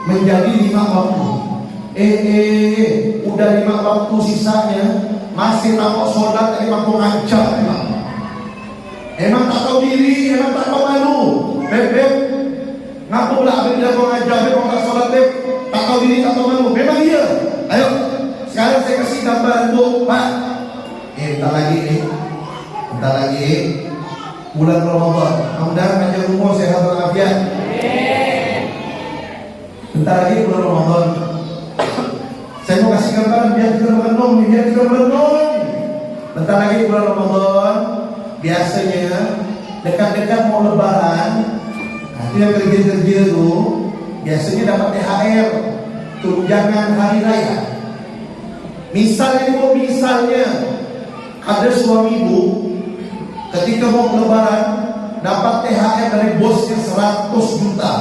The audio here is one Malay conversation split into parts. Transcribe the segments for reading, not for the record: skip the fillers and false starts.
menjadi 5 waktu. Udah 5 waktu sisanya masih takut sholat, emang kau ngancam emang tak tahu diri, emang tak tahu malu. Beb, ngapa pula abis dia kau ngajar, beb kau tak sholat, beb tak tahu diri, tak tahu malu. Memang iya. Ayo, sekarang saya kasih gambar untuk Pak. Bentar lagi bulan Ramadan. Mudah-mudahan panjang umur, sehat walafiat. Bentar lagi bulan Ramadan. Saya mau kasih gambaran biar kita merenung. Bentar lagi bulan Ramadan. Biasanya dekat-dekat mau lebaran, itu yang kerja itu biasanya dapat THR, tunjangan hari raya. Misalnya ada suami ibu ketika mau lebaran dapat THR dari bosnya 100 juta.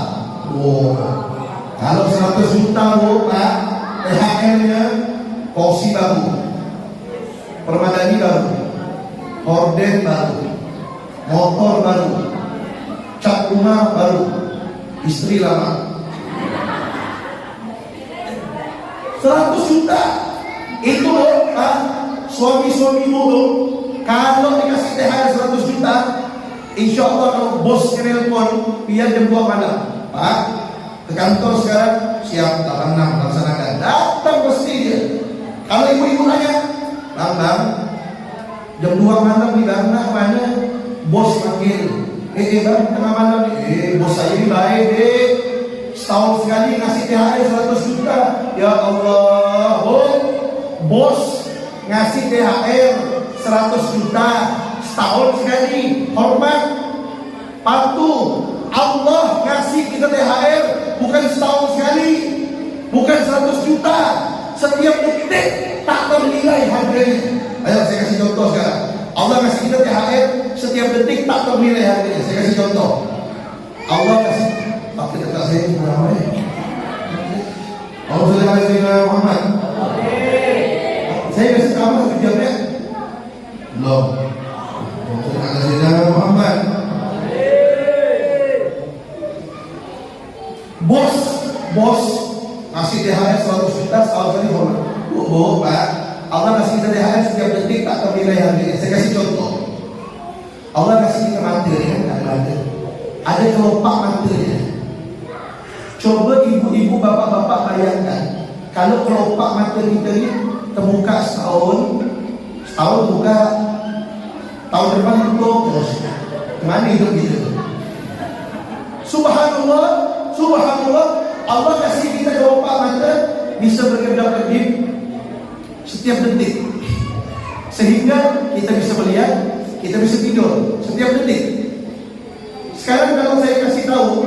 Kalau 100 juta Pak, THR-nya kursi baru, permadani baru, horden baru, motor baru, cat rumah baru, istri lama. 100 juta itu loh Pak, suami-suami dulu kalau dikasih THR 100 juta, insya Allah kalau bos nelpon biar jam 2 malam, Pak ke kantor sekarang, siap 86 laksanakan, datang pasti dia. Kalau ibu-ibu nanya, Bang, jam 2 malam nih Bang, mana bos panggil. Bang, tengah malam nih. Bos saya ini baik setahun sekali ngasih THR 100 juta. Ya Allah, bos ngasih THR 100 juta setahun sekali, hormat, patuh. Allah ngasih kita THR bukan setahun sekali, bukan 100 juta, setiap detik tak ternilai harganya. Ayo saya kasih contoh sekarang. Allah ngasih kita THR setiap detik tak ternilai harganya. Saya kasih contoh. Allah kasih, tapi dekat saya ini berapa ya? Allah sudah kasih Muhammad. Saya kasih kamu satu jamnya. Belum. Sudah kasih Muhammad. Bos ngasih THR 100 juta setahun sekali, hormat. Pak, Allah ngasih kita THR setiap detik tak ternilai harganya. Saya kasih contoh. Allah ngasih kita materi, ada kelopak materi. Coba ibu-ibu, bapak-bapak bayangkan, kalau kelopak materi kita ini terbuka setahun buka, tahun depan tutup terus. Kemana hidup gitu? Subhanallah, Allah kasih kita kelopak mata bisa berkedap-kedip setiap detik, sehingga kita bisa melihat, kita bisa tidur setiap detik. Sekarang kalau saya kasih tahu,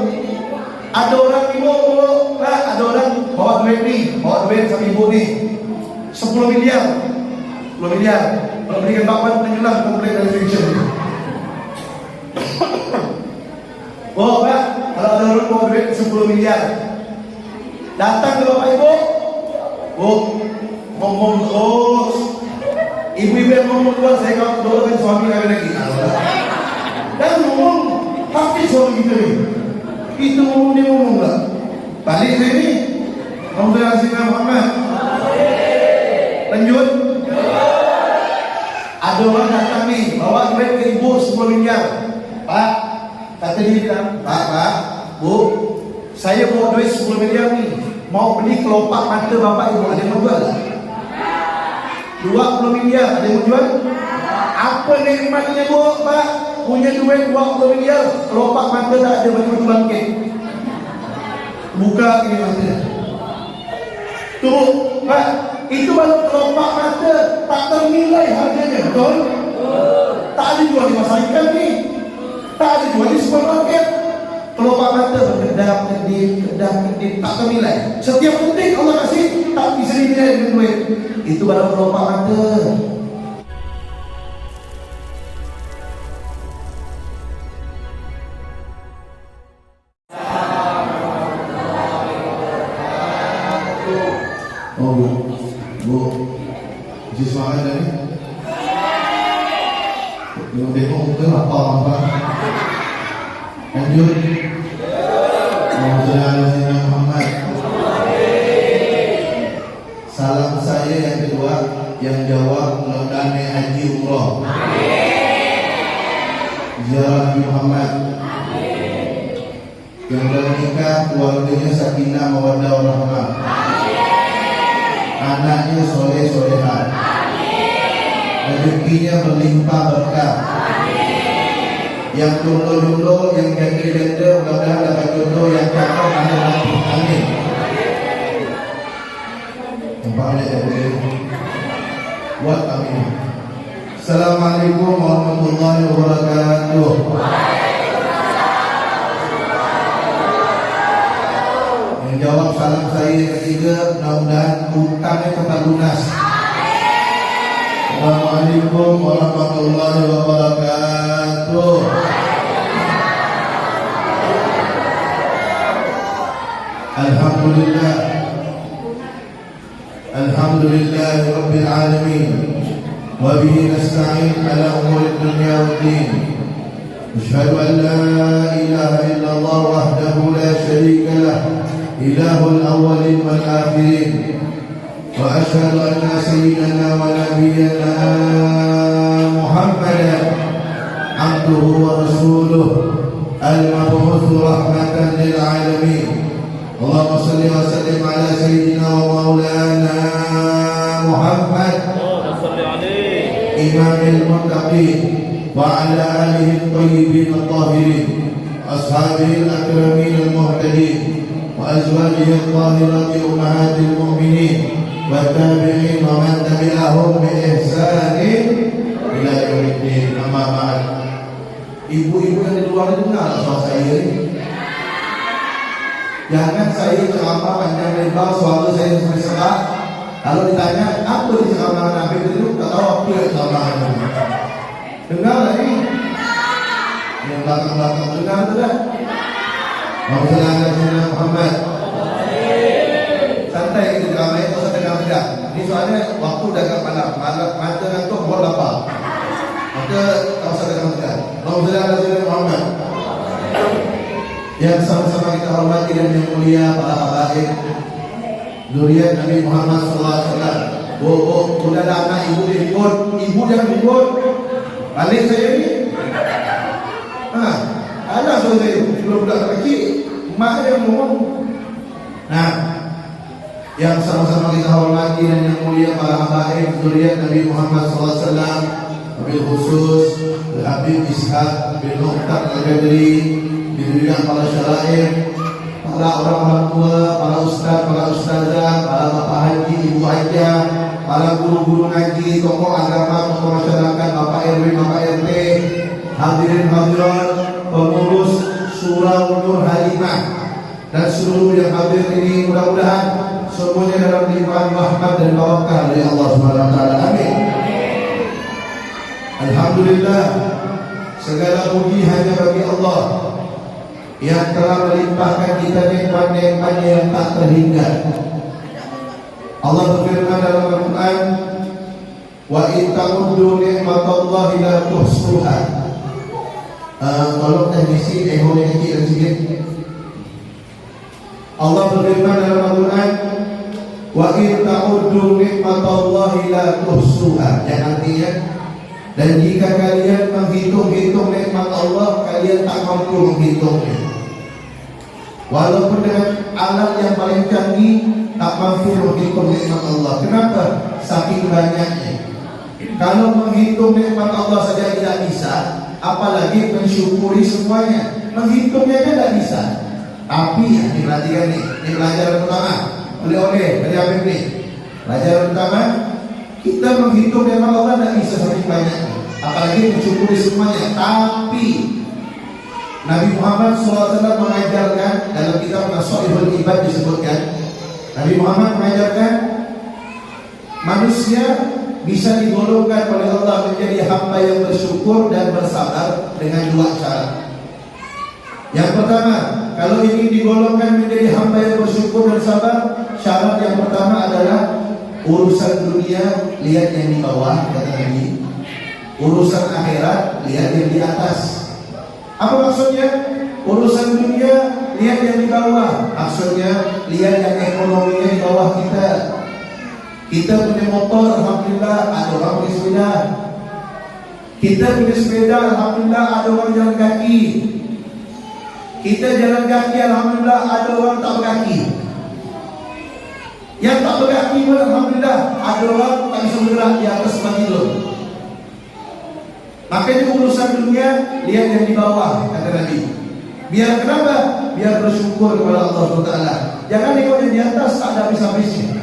ada orang ada orang bawa duit sama ibu nih 10 miliar. Kalau berikan bapak tenggelam komplek dari pensiun. Pak, kalau ada orang bawa duit 10 miliar, datang ke bapak ibu, ngomong terus. Ibu-ibu yang ngomong keluar, saya kalau doakan suami kami lagi. Dan ngomong, tapi suami kita nih, itu ngomong dia ngomong nggak? Balik saya ini, Alhamdulillah Muhammad. Lanjut. Ada orang datang nih, bawa duit ke ibu 10 miliar. Pak, kata dia bilang, Pak, Bu, saya bawa duit 10 miliar nih, mau beli kelopak mata bapak ibu, ada yang mau jual? 20 miliar, ada yang mau jual? Apa nikmatnya Bu, Pak? Punya duit 20 miliar, kelopak mata tak ada, macam-macam bangkit. Buka ini matanya. Tuh, Pak, itu baru kelopak mata tak ternilai harganya, betul? Tak ada jual di pasar ikan nih, tak ada jual di supermarket. Kelopak mata berkedap-kedip, tak ternilai. Setiap detik Allah kasih, tak bisa dinilai dengan duit. Itu baru kelopak mata. Bu, isi suara dari yang tengok mungkin apa lanjut. Muhammad menikah, keluarganya sakinah mawaddah warahmah. Anaknya soleh solehah. Rezekinya berlimpah berkah. Yang jomblo-jomblo, yang janda-janda, mudah-mudahan dapat jodoh yang cakep, amin. Nampak boleh buat amin. Assalamualaikum warahmatullahi wabarakatuh. Yang jawab salam saya yang ketiga, mudah-mudahan hutangnya cepat lunas. Assalamualaikum warahmatullahi wabarakatuh. Alhamdulillah. Alhamdulillah Rabbil Alamin. Wa bihi nasta'in ala umuri dunya waddin. Asyhadu an la ilaha illallah wahdahu la syarika lah, ilahul awwalin wal akhirin. Wa asyhadu anna sayyidana wa nabiyyana Muhammadan abduhu wa rasuluh al-mab'uts rahmatan lil alamin. Allahumma salli wa sallim ala sayyidina wa maulana Muhammad imamil muttaqin wa ala alihi at-tayyibin at-tahirin ashabihi al-akramin al-muhtadin wa azwajihi at-tahirati ummahatil mu'minin wa tabi'in wa man tabi'ahum bi ihsanin ila yaumiddin. Amma ba'd. Ibu-ibu yang di luar itu dengar suara saya ini. Jangan saya ceramah panjang lebar, suara saya serak. Kalau ditanya apa di ceramah Nabi itu, tak tahu apa yang ceramah Nabi. Dengar tak ini? Yang belakang-belakang dengar tu dah. Wassalamualaikum Muhammad. Santai kita ceramah itu setengah jam. Ini soalnya waktu dah agak malam. Mata ngantuk buat lapar. Maka tak usah setengah jam. Wassalamualaikum Muhammad. Yang sama-sama kita hormati dan yang mulia para habaib zuriat Nabi Muhammad SAW. Sudah ada anak ibu ribut, ibu jangan ribut. Balik saya ni. Ada suara saya belum budak kecil, mak yang ngomong. Nah, yang sama-sama kita hormati dan yang mulia para habaib zuriat Nabi Muhammad SAW, wabil khusus Habib Ishaq bin Mukhtar Al-Badri, diberikan para syaraif, para orang-orang tua, para ustaz, para ustazah, para bapak haji, ibu hajah, para guru-guru ngaji, tokoh agama, tokoh masyarakat, bapak RW, bapak RT, hadirin hadirat, pengurus Surau Nur Halimah, dan seluruh yang hadir ini, mudah-mudahan semuanya dalam limpahan rahmat dan barakah dari Allah Subhanahu wa taala. Amin. Alhamdulillah, segala puji hanya bagi Allah yang telah melimpahkan kita nikmat-nikmatnya yang tak terhingga. Allah berfirman dalam Al-Quran, wa in ta'uddu ni'matallahi la tuhsuha. Tolong teknisi ehonya kecil sikit. Allah berfirman dalam Al-Quran, wa in ta'uddu ni'matallahi la tuhsuha. Yang artinya, dan jika kalian menghitung-hitung nikmat Allah, kalian tak mampu menghitungnya. Walaupun dengan alat yang paling canggih, tak mampu menghitung nikmat Allah. Kenapa? Saking banyaknya. Kalau menghitung nikmat Allah saja tidak bisa, apalagi mensyukuri semuanya. Menghitungnya aja tidak bisa. Tapi ini perhatikan nih, ini pelajaran pertama. Oleh-oleh dari Habib nih. Pelajaran pertama, kita menghitung nikmat Allah tidak bisa saking banyaknya, apalagi mensyukuri semuanya. Tapi Nabi Muhammad SAW mengajarkan dalam kitab Nasaihul Ibad disebutkan, Nabi Muhammad mengajarkan manusia bisa digolongkan oleh Allah menjadi hamba yang bersyukur dan bersabar dengan dua cara. Yang pertama, kalau ingin digolongkan menjadi hamba yang bersyukur dan sabar, syarat yang pertama adalah urusan dunia lihat yang di bawah, kata Nabi. Urusan akhirat lihat yang di atas. Apa maksudnya? Urusan dunia lihat yang di bawah. Maksudnya lihat yang ekonominya di bawah kita. Kita punya motor, alhamdulillah, ada orang punya sepeda. Kita punya sepeda, alhamdulillah, ada orang jalan kaki. Kita jalan kaki, alhamdulillah ada orang tak berkaki. Yang tak berkaki pun alhamdulillah ada orang tak bisa bergerak di atas tempat tidur. Makanya urusan dunia lihat yang di bawah, kata Nabi. Biar kenapa? Biar bersyukur kepada Allah SWT. Jangan tengok yang di atas tak ada habis-habisnya.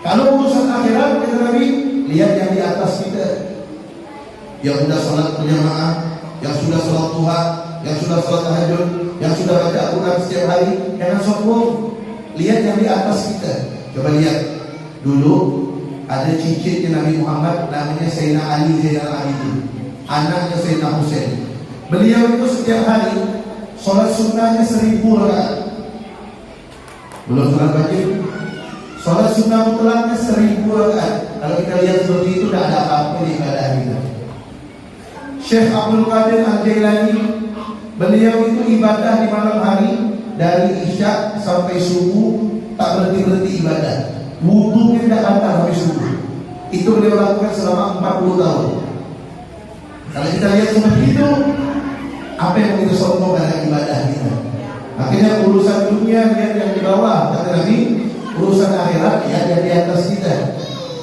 Kalau urusan akhirat, kata Nabi, lihat yang di atas kita, yang sudah sholat berjamaah, yang sudah sholat duha, yang sudah sholat tahajud, yang sudah baca Al-Quran setiap hari. Jangan sombong. Lihat yang di atas kita. Coba lihat. Dulu ada cicitnya Nabi Muhammad, namanya Sayyidina Ali Zainal Abidin, anaknya Sayyidina Husain. Beliau itu setiap hari sholat sunnahnya 1000 rakaat. Belum sholat wajib. Sholat sunnah mutlaknya 1000 rakaat. Kalau kita lihat seperti itu, tidak ada apa-apa di ibadah kita. Syekh Abdul Qadir Al-Jailani, beliau itu ibadah di malam hari dari Isya sampai subuh, tak berhenti-berhenti ibadah. Wudunya tidak batal sampai subuh. Itu beliau lakukan selama 40 tahun. Kalau kita lihat seperti itu, apa yang kita sombong dalam ibadah kita? Akhirnya urusan dunia lihat yang di bawah, kata Nabi. Urusan akhirat lihat yang di atas kita.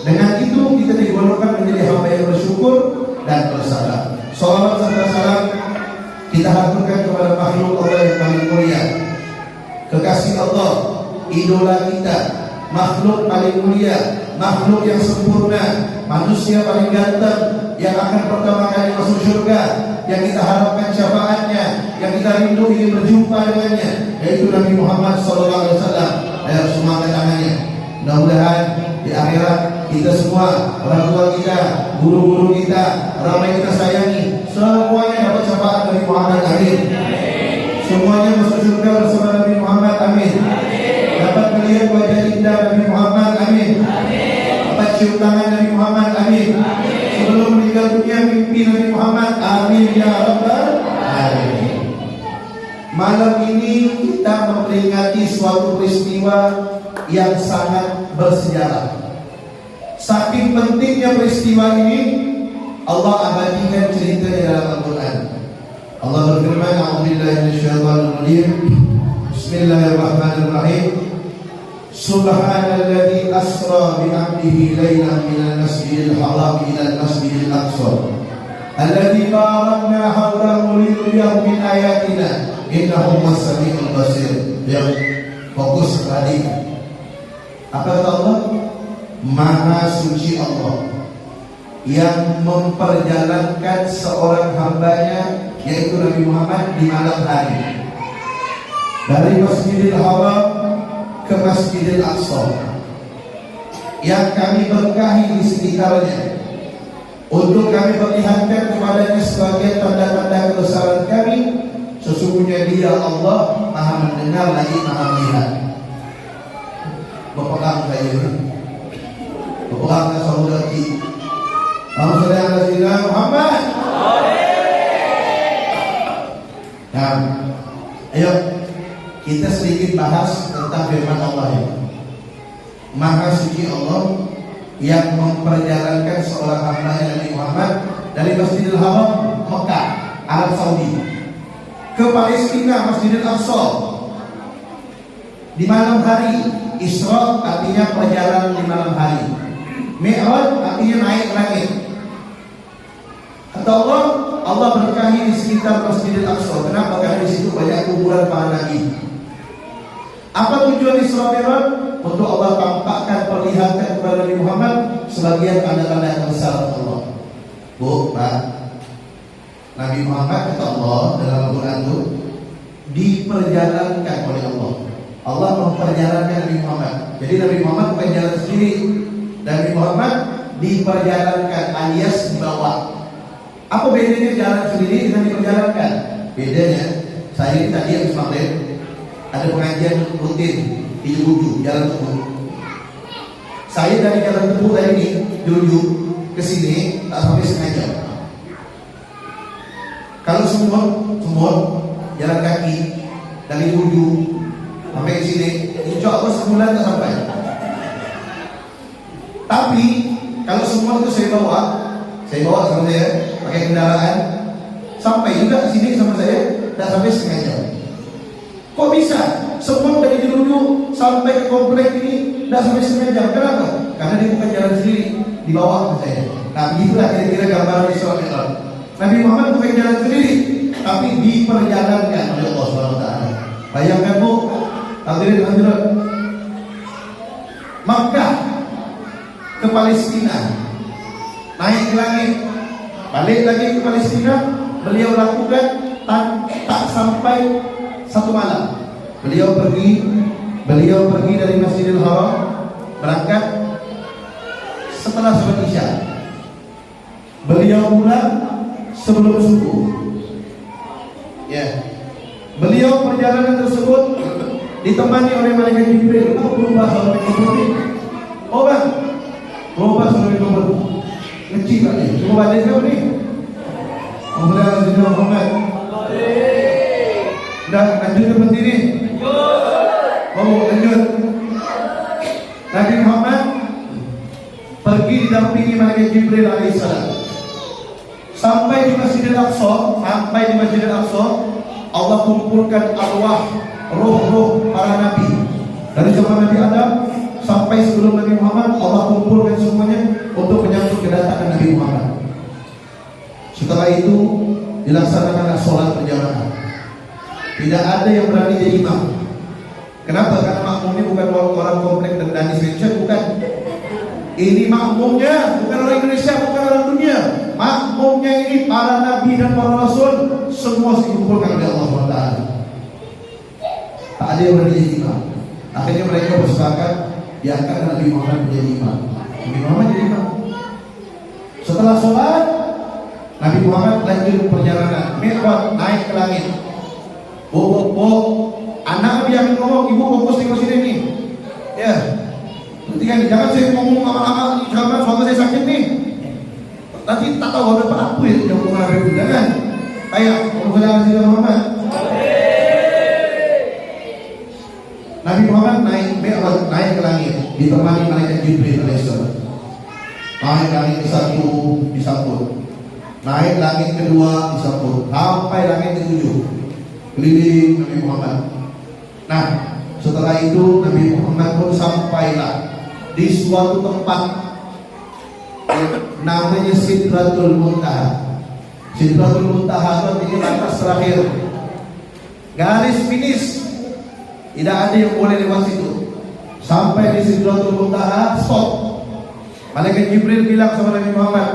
Dengan itu kita digolongkan menjadi hamba yang bersyukur dan bersabar. Salawat serta salam kita haturkan kepada makhluk Allah yang paling mulia, kekasih Allah, idola kita, makhluk paling mulia, makhluk yang sempurna, manusia paling ganteng, yang akan pertama kali masuk surga, yang kita harapkan syafaatnya, yang kita rindu ingin berjumpa dengannya, yaitu Nabi Muhammad SAW. Ayo semua angkat tangannya. Mudah-mudahan di akhirat kita semua, orang tua kita, guru-guru kita, orang yang kita sayangi, semuanya dapat syafaat Nabi Muhammad. Amin. Semuanya masuk surga bersama Nabi Muhammad. Amin. Dapat melihat wajah indah Nabi Muhammad. Amin. Dapat cium tangan Nabi Muhammad. Amin. Sebelum meninggal dunia mimpi Nabi Muhammad. Amin ya rabbal alamin. Malam ini kita memperingati suatu peristiwa yang sangat bersejarah. Saking pentingnya peristiwa ini, Allah abadikan cerita di dalam Al-Quran. Allah berfirman, "A'udzubillahi minasyaitonir rajim. Bismillahirrahmanirrahim. Subhanalladzi asra bi 'abdihi lailan minal masjidil haram ilal masjidil aqsa. Alladzi barakna hawlahu linuriyahu min ayatina. Innahu was-sami'ul basir." Yang fokus tadi. Apa kata Allah? Maha suci Allah yang memperjalankan seorang hambanya, yaitu Nabi Muhammad, di malam hari dari Masjidil Haram ke Masjidil Aqsa, yang kami berkahi di sekitarnya, untuk kami perlihatkan kepadanya sebagai tanda-tanda kebesaran kami. Sesungguhnya Dia Allah Maha mendengar lagi Maha melihat. Berpegang saya, berpegang saudara kita. Alhamdulillah Muhammad. Nah, ayo kita sedikit bahas tentang firman Allah ini. Maha suci Allah yang memperjalankan seorang hamba Nabi Muhammad dari Masjidil Haram Mekah, Arab Saudi, ke Palestina, Masjidil Aqsa di malam hari. Isra artinya perjalanan di malam hari. Mi'raj artinya naik ke langit. Kata Allah, Allah berkahi di sekitar Masjidil Aqsa. Kenapa? Karena di situ banyak kuburan para nabi. Apa tujuan Isra Mi'raj? Untuk Allah tampakkan, perlihatkan kepada Nabi Muhammad sebagian tanda-tanda kebesaran Allah. Bu, Pak, Nabi Muhammad, kata Allah dalam Al-Quran itu, diperjalankan oleh Allah. Allah memperjalankan Nabi Muhammad. Jadi Nabi Muhammad bukan jalan sendiri. Nabi Muhammad diperjalankan alias dibawa. Apa bedanya jalan sendiri dengan diperjalankan? Bedanya, saya ini tadi habis maghrib ada pengajian rutin di Juju, Jalan Teguh. Saya dari Jalan Teguh tadi ini Juju ke sini tak sampai setengah jam. Kalau semua jalan kaki dari Juju sampai ke sini, insya Allah sebulan tak sampai. Tapi kalau semua itu saya bawa sama saya pakai kendaraan, sampai juga sini sama saya tidak sampai setengah jam. Kok bisa? Semua dari dulu sampai ke komplek ini tidak sampai setengah jam. Kenapa? Karena dia bukan jalan sendiri, dibawa ke saya. Nah, begitulah kira-kira gambaran Isra Mi'raj. Nabi Muhammad bukan jalan sendiri, tapi diperjalankan oleh Allah SWT. Bayangkan bu, hadirin hadirat, Makkah ke Palestina, naik ke langit, balik lagi ke Palestina. Beliau lakukan tak sampai satu malam. Beliau pergi dari Masjidil Haram, berangkat setelah sholat Isya. Beliau pulang sebelum subuh. Ya. Beliau perjalanan tersebut ditemani oleh malaikat Jibril. Oh, berubah oleh Jibril. Oh bang, berubah oleh Jibril. Kecil kan ni? Cuba balik kau ni. Muhammad Rasulullah Muhammad. Dah lanjut ke penting ni. Oh lanjut. Nabi Muhammad pergi didampingi malaikat Jibril alaihissalam. Sampai di Masjidil Aqsa, Allah kumpulkan arwah, roh-roh para nabi. Dari zaman Nabi Adam sampai sebelum Nabi Muhammad, Allah kumpulkan semuanya untuk menyambut kedatangan Nabi Muhammad. Setelah itu dilaksanakan sholat berjamaah. Tidak ada yang berani jadi imam. Kenapa? Karena makmumnya bukan orang komplek dan Danis Mansion, bukan. Ini makmumnya bukan orang Indonesia, bukan orang dunia. Makmumnya ini para nabi dan para rasul, semua dikumpulkan oleh Allah SWT. Tak ada yang berani jadi imam. Akhirnya mereka bersepakat diangkat Nabi Muhammad menjadi imam. Nabi Muhammad jadi imam. Setelah sholat, Nabi Muhammad lanjut perjalanan. Mi'raj, naik ke langit. Anak Nabi yang ngomong, ibu fokus di sini nih. Ya. Nanti kan jangan saya ngomong lama-lama, jangan suami saya sakit nih. Nanti tak tahu ada apa ya yang ngomong Nabi itu, kan? Kayak Nabi Muhammad. Nabi Muhammad naik Mi'raj, naik ke langit, ditemani malaikat Jibril alaihissalam. Naik langit ke satu disambut, naik langit kedua disambut, sampai langit ketujuh, keliling Nabi Muhammad. Nah, setelah itu Nabi Muhammad pun sampailah di suatu tempat namanya Sidratul Muntaha. Sidratul Muntaha itu artinya batas terakhir, garis finish. Tidak ada yang boleh lewat situ. Sampai di Sidratul Muntaha, stop. Malaikat Jibril bilang sama Nabi Muhammad,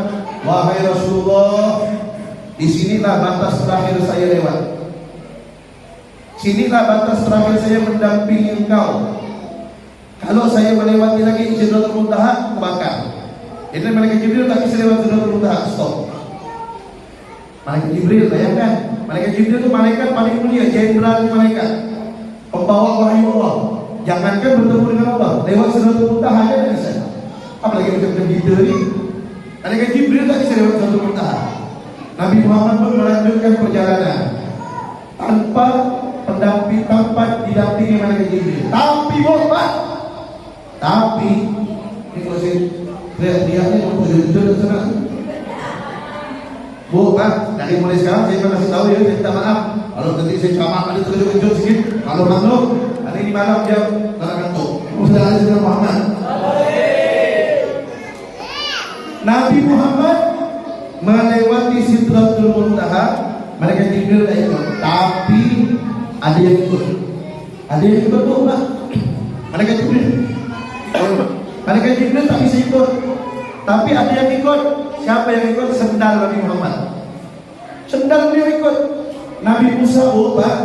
wahai Rasulullah, disinilah batas terakhir saya lewat. Sinilah batas terakhir saya mendampingi engkau. Kalau saya melewati lagi Sidratul Muntaha, kebakar. Jadi malaikat Jibril tak bisa lewat Sidratul Muntaha, stop. Malaikat Jibril, bayangkan, malaikat Jibril itu malaikat paling mulia, jenderal malaikat, pembawa wahyu Allah. Jangankan bertemu dengan Allah, lewat Sidratul Muntaha aja tidak bisa. Apalagi macam kita ni. Malaikat Jibril tak bisa lewat Sidratul Muntaha. Nabi Muhammad pun melanjutkan perjalanan tanpa pendamping, tanpa didampingi malaikat Jibril. Tapi ini kalau saya teriak-teriaknya mau jujur ke sana. Bu, Pak, dari mulai sekarang saya akan kasih tahu ya, saya minta maaf. Kalau nanti saya ceramah ada terkejut-kejut sedikit, kalau maklum, hari ini malam dia ngantuk. Mudah-mudahan Nabi Muhammad. Nabi Muhammad melewati Sidratul Muntaha, malaikat Jibril tak ikut, tapi ada yang ikut. Ada yang ikut tu, Pak. Malaikat Jibril. Malaikat Jibril tak bisa ikut, tapi ada yang ikut. Siapa yang ikut? Sendal Nabi Muhammad. Sendal dia ikut. Nabi Musa, Pak,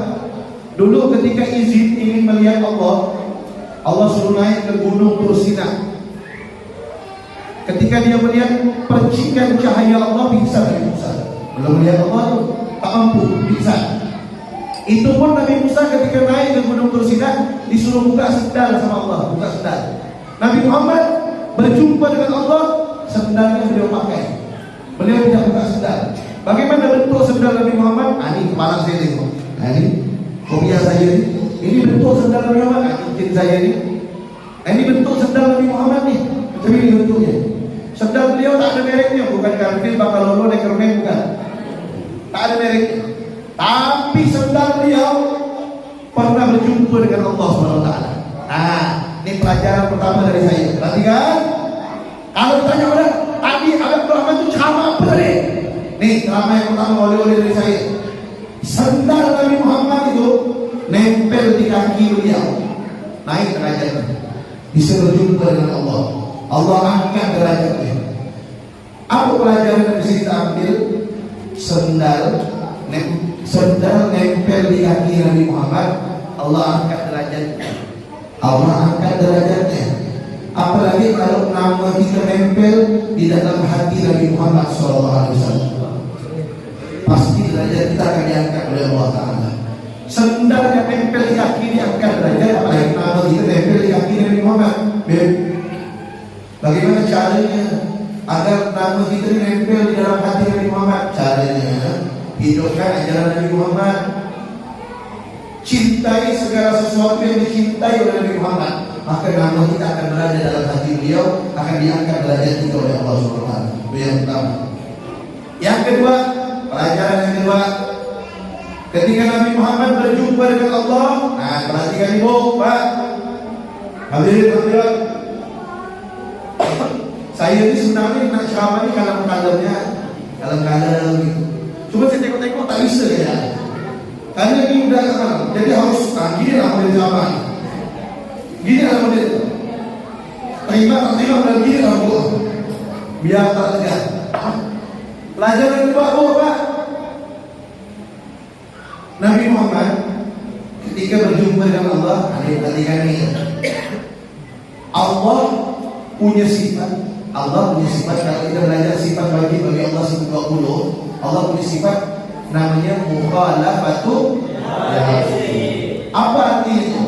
dulu ketika izin ingin melihat Allah, Allah suruh naik ke gunung Tursina. Ketika dia melihat percikan cahaya Allah, pingsan Nabi Musa. Belum melihat Allah tu, tak mampu, pingsan. Itu pun Nabi Musa ketika naik ke gunung Tursina disuruh buka sendal sama Allah, buka sendal. Nabi Muhammad berjumpa dengan Allah, sendalnya beliau pakai. Beliau tidak buka sendal. Bagaimana bentuk sendal Nabi Muhammad? Ini kepala saya tengok. Ini kopiah saya ni. Ini bentuk sendal Nabi Muhammad. Cincin saya ni. Ini bentuk sendal Nabi Muhammad ni. Macam ini bentuknya. Sendal beliau tak ada mereknya, bukan Carville, Bakalolo, Neckerman, bukan. Tak ada mereknya. Tapi sendal beliau pernah berjumpa dengan Allah SWT. Nah, ini pelajaran pertama dari saya. Perhatikan. Kalau ditanya orang, tadi Habib Rahman itu ceramah apa tadi? Nih, ceramah yang pertama oleh-oleh dari saya. Sendal Nabi Muhammad itu nempel di kaki beliau. Naik derajatnya. Bisa berjumpa dengan Allah. Allah angkat derajatnya. Apa pelajaran yang bisa kita ambil? Sendal nempel di kaki Nabi Muhammad, Allah angkat derajatnya. Allah angkat derajatnya. Apalagi kalau nama kita nempel di dalam hati Nabi Muhammad SAW, pasti derajat kita akan diangkat oleh Allah Ta'ala. Sendal yang nempel di kaki diangkat derajat, apalagi nama kita nempel di kaki Nabi Muhammad. Bagaimana caranya agar nama kita nempel di dalam hati Nabi Muhammad? Caranya hidupkan ajaran Nabi Muhammad. Cintai segala sesuatu yang dicintai oleh Nabi Muhammad, maka nama kita akan berada dalam hati beliau, akan diangkat derajat kita oleh Allah SWT. Itu yang pertama. Yang kedua, pelajaran yang kedua, ketika Nabi Muhammad berjumpa dengan Allah. Nah, perhatikan ibu, Pak, hadirin. Saya ini sebenarnya nak ceramah ini kalem-kalemnya, kalem-kalem gitu. Cuma saya tengok-tengok tak bisa ya. Karena ini udah kan, jadi harus gini lah model ceramah. Gini lah model. Terima dan gini lah bu. Biar tak tegak. Pelajaran kedua bu, Pak. Nabi Muhammad ketika berjumpa dengan Allah, perhatikan ini. Allah punya sifat. Allah punya sifat. Kalau kita belajar sifat bagi Allah 120, Allah punya sifat namanya mukhalafatu. Apa artinya?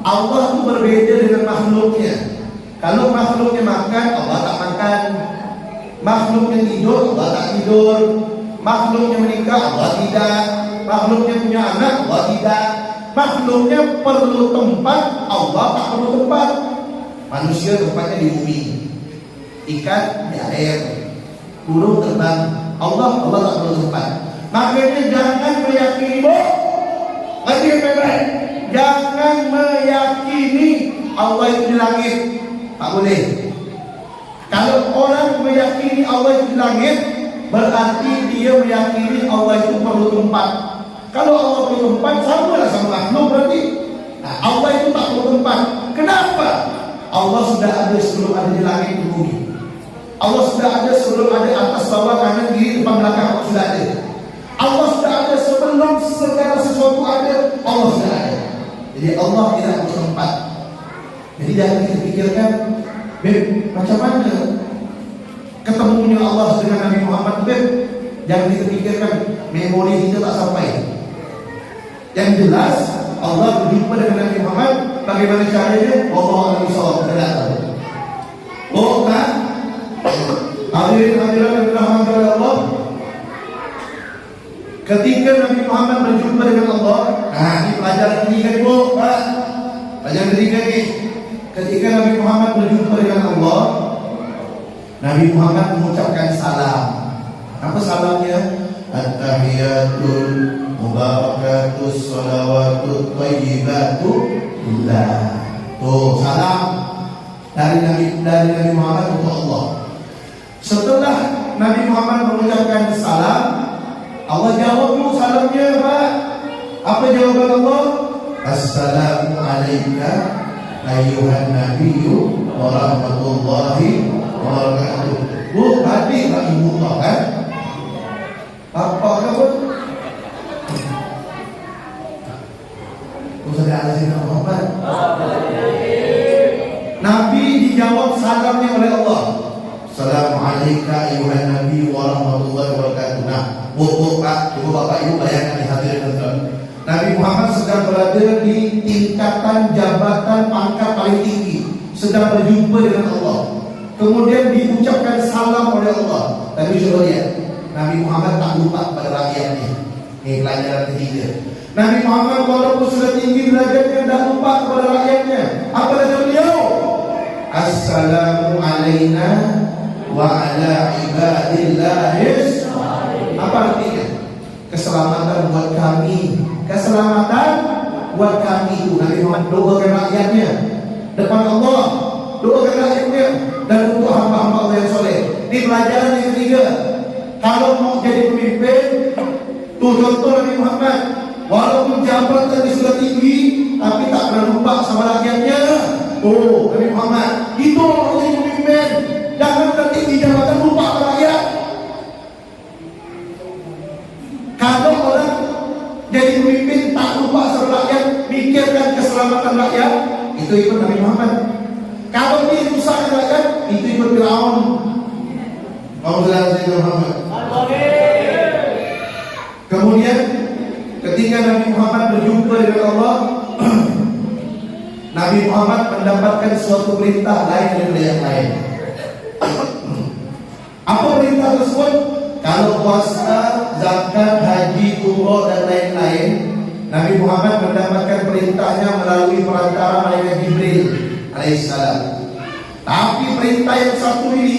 Allah itu berbeda dengan makhluknya. Kalau makhluknya makan, Allah tak makan. Makhluknya tidur, Allah tak tidur. Makhluknya menikah, Allah tidak. Makhluknya punya anak, Allah tidak. Makhluknya perlu tempat, Allah tak perlu tempat. Manusia tempatnya di bumi, ikan di air, burung terbang. Allah tak perlu tempat. Makanya jangan meyakini jangan meyakini Allah itu di langit. Tak boleh. Kalau orang meyakini Allah itu di langit, berarti dia meyakini Allah itu perlu tempat. Kalau Allah perlu tempat, sama lah sama makhluk berarti. Nah, Allah itu tak perlu tempat. Kenapa? Allah sudah ada sebelum ada di langit di bumi. Allah sudah ada sebelum ada atas bawah kanan kiri depan belakang. Allah sudah ada. Allah sudah ada sebelum segala sesuatu ada. Allah sudah ada. Jadi Allah tidak perlu tempat. Jadi jangan kita pikirkan, macam mana ketemunya Allah dengan Nabi Muhammad, jangan kita pikirkan memori kita tak sampai. Yang jelas Allah berjumpa dengan Nabi Muhammad. Bagaimana caranya? Allah SWT. Oh kan? Hadirin yang dirahmati oleh Allah, ketika Nabi Muhammad berjumpa dengan Allah. Nah, ini pelajaran ketiga ibu, Pak. Pelajaran ketiga nih. Ketika Nabi Muhammad berjumpa dengan Allah, Nabi Muhammad mengucapkan salam. Apa salamnya? At-tahiyatul mubarakatus salawatut thayyibatu lillah. Tuh, salam dari Nabi Muhammad untuk Allah. Setelah Nabi Muhammad mengucapkan salam, Allah jawab dulu salamnya, Pak. Apa jawaban Allah? Assalamu alayka ayyuhan nabiyyu wa rahmatullahi wa barakatuh. Bu, hadir lagi ibu kan? Apa kamu? Usah azan Muhammad. Nabi dijawab salamnya oleh Allah. Assalamualaikum ayuhan nabi wa rahmatullahi wa barakatuh. Nah, bu, Pak, ibu, bapak, ibu bayangkan hadirin dan Nabi Muhammad sedang berada di tingkatan jabatan pangkat paling tinggi, sedang berjumpa dengan Allah. Kemudian diucapkan salam oleh Allah. Tapi coba lihat, Nabi Muhammad tak lupa pada rakyatnya. Ini pelajaran ketiga. Nabi Muhammad walaupun sudah tinggi derajatnya, tak lupa kepada rakyatnya. Apa kata beliau? Assalamu alayna wa ala ibadillahis. Apa artinya? keselamatan buat kami. Keselamatan buat kami itu Nabi Muhammad doakan rakyatnya depan Allah, doakan rakyatnya dan untuk hamba-hamba Allah yang soleh. Ini pelajaran yang ketiga. Kalau mau jadi pemimpin, tuh contoh Nabi Muhammad, walaupun jabatan sudah tinggi, tapi tak pernah lupa sama rakyatnya. Oh, Nabi Muhammad, itu mau jadi pemimpin. Jangan tertinggi jabatan lupa sama rakyat. Kalau orang jadi pemimpin tak lupa sama rakyat, mikirkan keselamatan rakyat, itu ikut Nabi Muhammad. Kalau dia rusakkan rakyat, itu ikut Firaun. Muhammad. Kemudian ketika Nabi Muhammad berjumpa dengan Allah, Nabi Muhammad mendapatkan suatu perintah lain daripada yang lain. Apa perintah tersebut? Kalau puasa, zakat, haji, umrah dan lain-lain, Nabi Muhammad mendapatkan perintahnya melalui perantara malaikat Jibril alaihissalam. Tapi perintah yang satu ini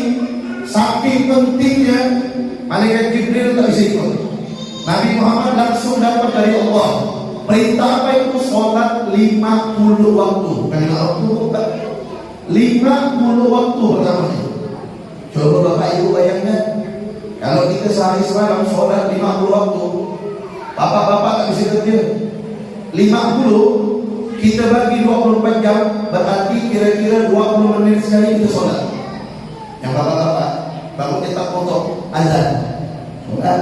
saking pentingnya, malaikat Jibril tak bisa ikut. Nabi Muhammad langsung dapat dari Allah. Perintah apa itu? Sholat 50 waktu. Bukan 50 waktu, 50 waktu pertamanya. Coba Bapak Ibu bayangkan, kalau kita sehari semalam sholat 50 waktu, bapak-bapak tak bisa kerja. 50 kita bagi 24 jam, berarti kira-kira 20 menit sekali kita sholat. Yang bapak-bapak baru kita potong azan, sholat.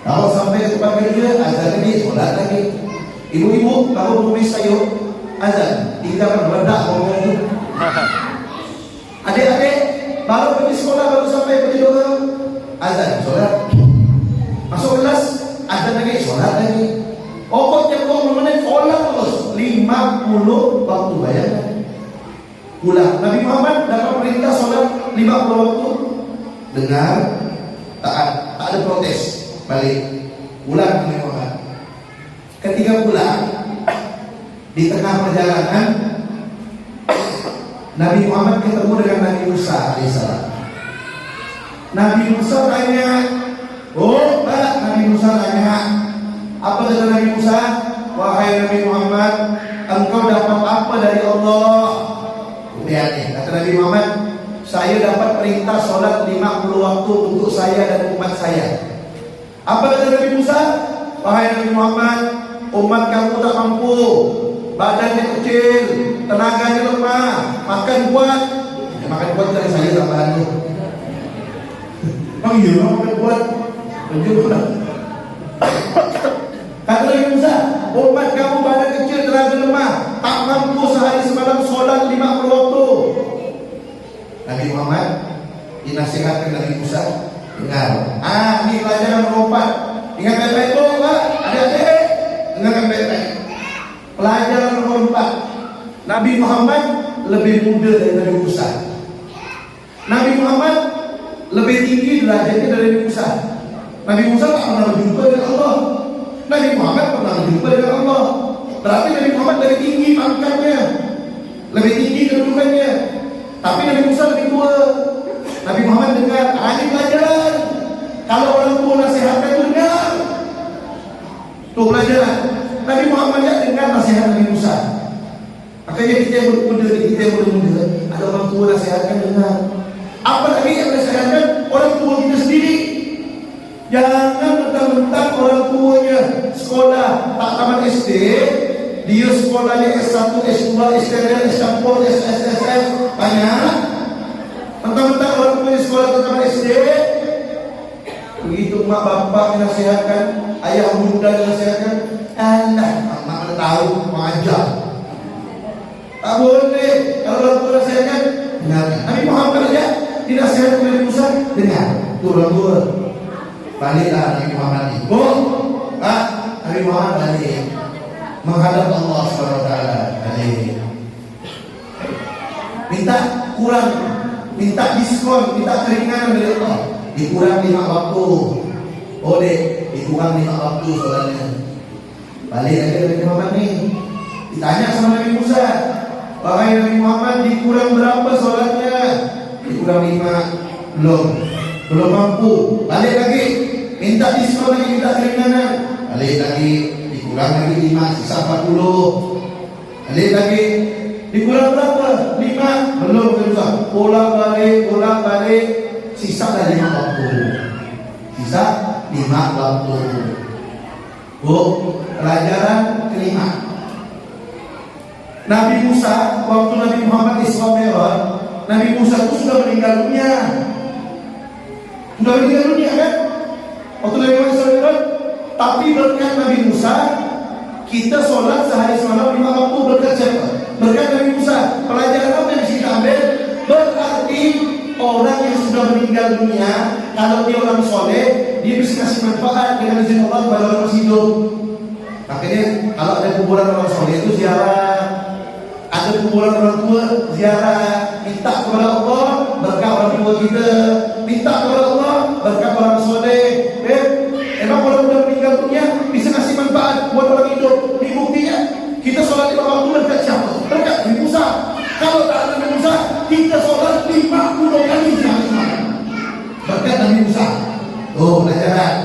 Kalau sampai ke tempat kerja, azan lagi, sholat lagi. Ibu-ibu baru tumis sayur, azan, tinggal meledak ngomong itu. Adik-adik baru pergi sekolah, baru sampai pergi doa, azan, sholat. Masuk kelas, azan lagi, sholat lagi. Pokoknya 20 menit sholat terus, 50 waktu, bayangkan. Ulang, Nabi Muhammad dapat perintah sholat 50 waktu. Dengar, tak ada protes, balik. Ulang Nabi Muhammad. Ketika pulang, di tengah perjalanan, Nabi Muhammad ketemu dengan Nabi Musa alaihissalam. Nabi Musa tanya, oh Pak, Nabi Musa tanya, apa kata Nabi Musa? Wahai Nabi Muhammad, engkau dapat apa dari Allah? Lihat nih, kata Nabi Muhammad, saya dapat perintah sholat 50 waktu untuk saya dan umat saya. Apa kata Nabi Musa? Wahai Nabi Muhammad, umat kamu tak mampu, badannya kecil, tenaganya lemah, makan kuat. Ya, makan kuat dari saya tambahan itu. Oh iya, makan kuat. Kata Nabi Musa, umat kamu badan kecil, tenaga lemah, tak mampu sehari semalam sholat 50 waktu. Nabi Muhammad dinasihatkan Nabi Musa, dengar. Ini pelajaran nomor 4. Ingat baik-baik tuh, Pak. Adik-adik, dengarkan baik-baik. Pelajaran nomor 4. Nabi Muhammad lebih muda dari Nabi Musa. Nabi Muhammad lebih tinggi derajatnya dari Nabi Musa. Nabi Musa tak pernah berjumpa dengan Allah. Nabi Muhammad pernah berjumpa dengan Allah. Berarti Nabi Muhammad lebih tinggi pangkatnya, lebih tinggi kedudukannya. Tapi Nabi Musa lebih tua. Nabi Muhammad dengar, ini pelajaran. Kalau orang tua nasihatkan itu dengar. Itu pelajaran. Nabi Muhammad ya dengar nasihat Nabi Musa. Makanya kita yang muda, ada orang tua nasihatkan dengar. Apalagi yang nasihatkan orang tua kita sendiri. Jangan mentang-mentang orang tuanya sekolah tak tamat SD, dia sekolahnya S1, S2, S3, S4, SSS, banyak. Mentang-mentang orang tuanya sekolah tak tamat SD, begitu mak bapak menasihatkan, ayah bunda menasihatkan, mak mana tahu mengajar. Tak boleh. Kalau orang tua nasihatkan, dengar. Nabi Muhammad aja dinasihatkan oleh Musa, dengar. Itu orang tua. Baliklah Nabi Muhammad ini. Nabi Muhammad balik menghadap Allah SWT. Balik. Minta kurang, minta diskon, minta keringanan dari Allah. Dikurang 5 waktu. Boleh, dikurang 5 waktu soalnya. Balik lagi Nabi Muhammad nih. Ditanya sama Nabi Musa, wahai Nabi Muhammad, dikurang berapa sholatnya? Dikurang 5. Belum mampu. Balik lagi. minta diskon lagi, minta keringanan, balik lagi, dikurang lagi 5, sisa 40, balik lagi, dikurang berapa? 5, belum juga, pulang balik, sisa dah 5 waktu, sisa 5 waktu. Bu, pelajaran kelima. Nabi Musa, waktu Nabi Muhammad Isra Mi'raj, Nabi Musa itu sudah meninggal dunia. Sudah meninggal dunia kan? Waktu Nabi Muhammad Isra Mi'raj. Tapi berkat Nabi Musa, kita sholat sehari semalam 5 waktu. Berkat siapa? Berkat Nabi Musa. Pelajaran apa yang kita ambil? Berarti orang yang sudah meninggal dunia, kalau dia orang soleh, dia bisa kasih manfaat dengan izin Allah kepada orang masih hidup. Makanya kalau ada kuburan orang soleh itu ziarah, ada kuburan orang tua ziarah, minta kepada Allah berkat orang tua kita, minta kepada Allah berkat orang soleh. Emang orang sudah meninggal dunia bisa kasih manfaat buat orang hidup. Ini buktinya kita sholat 5 waktu berkat siapa? Berkat Nabi Musa. Kalau tak ada Nabi Musa, kita sholat 50 kali sehari semalam. Berkat Nabi Musa. Oh, pelajaran.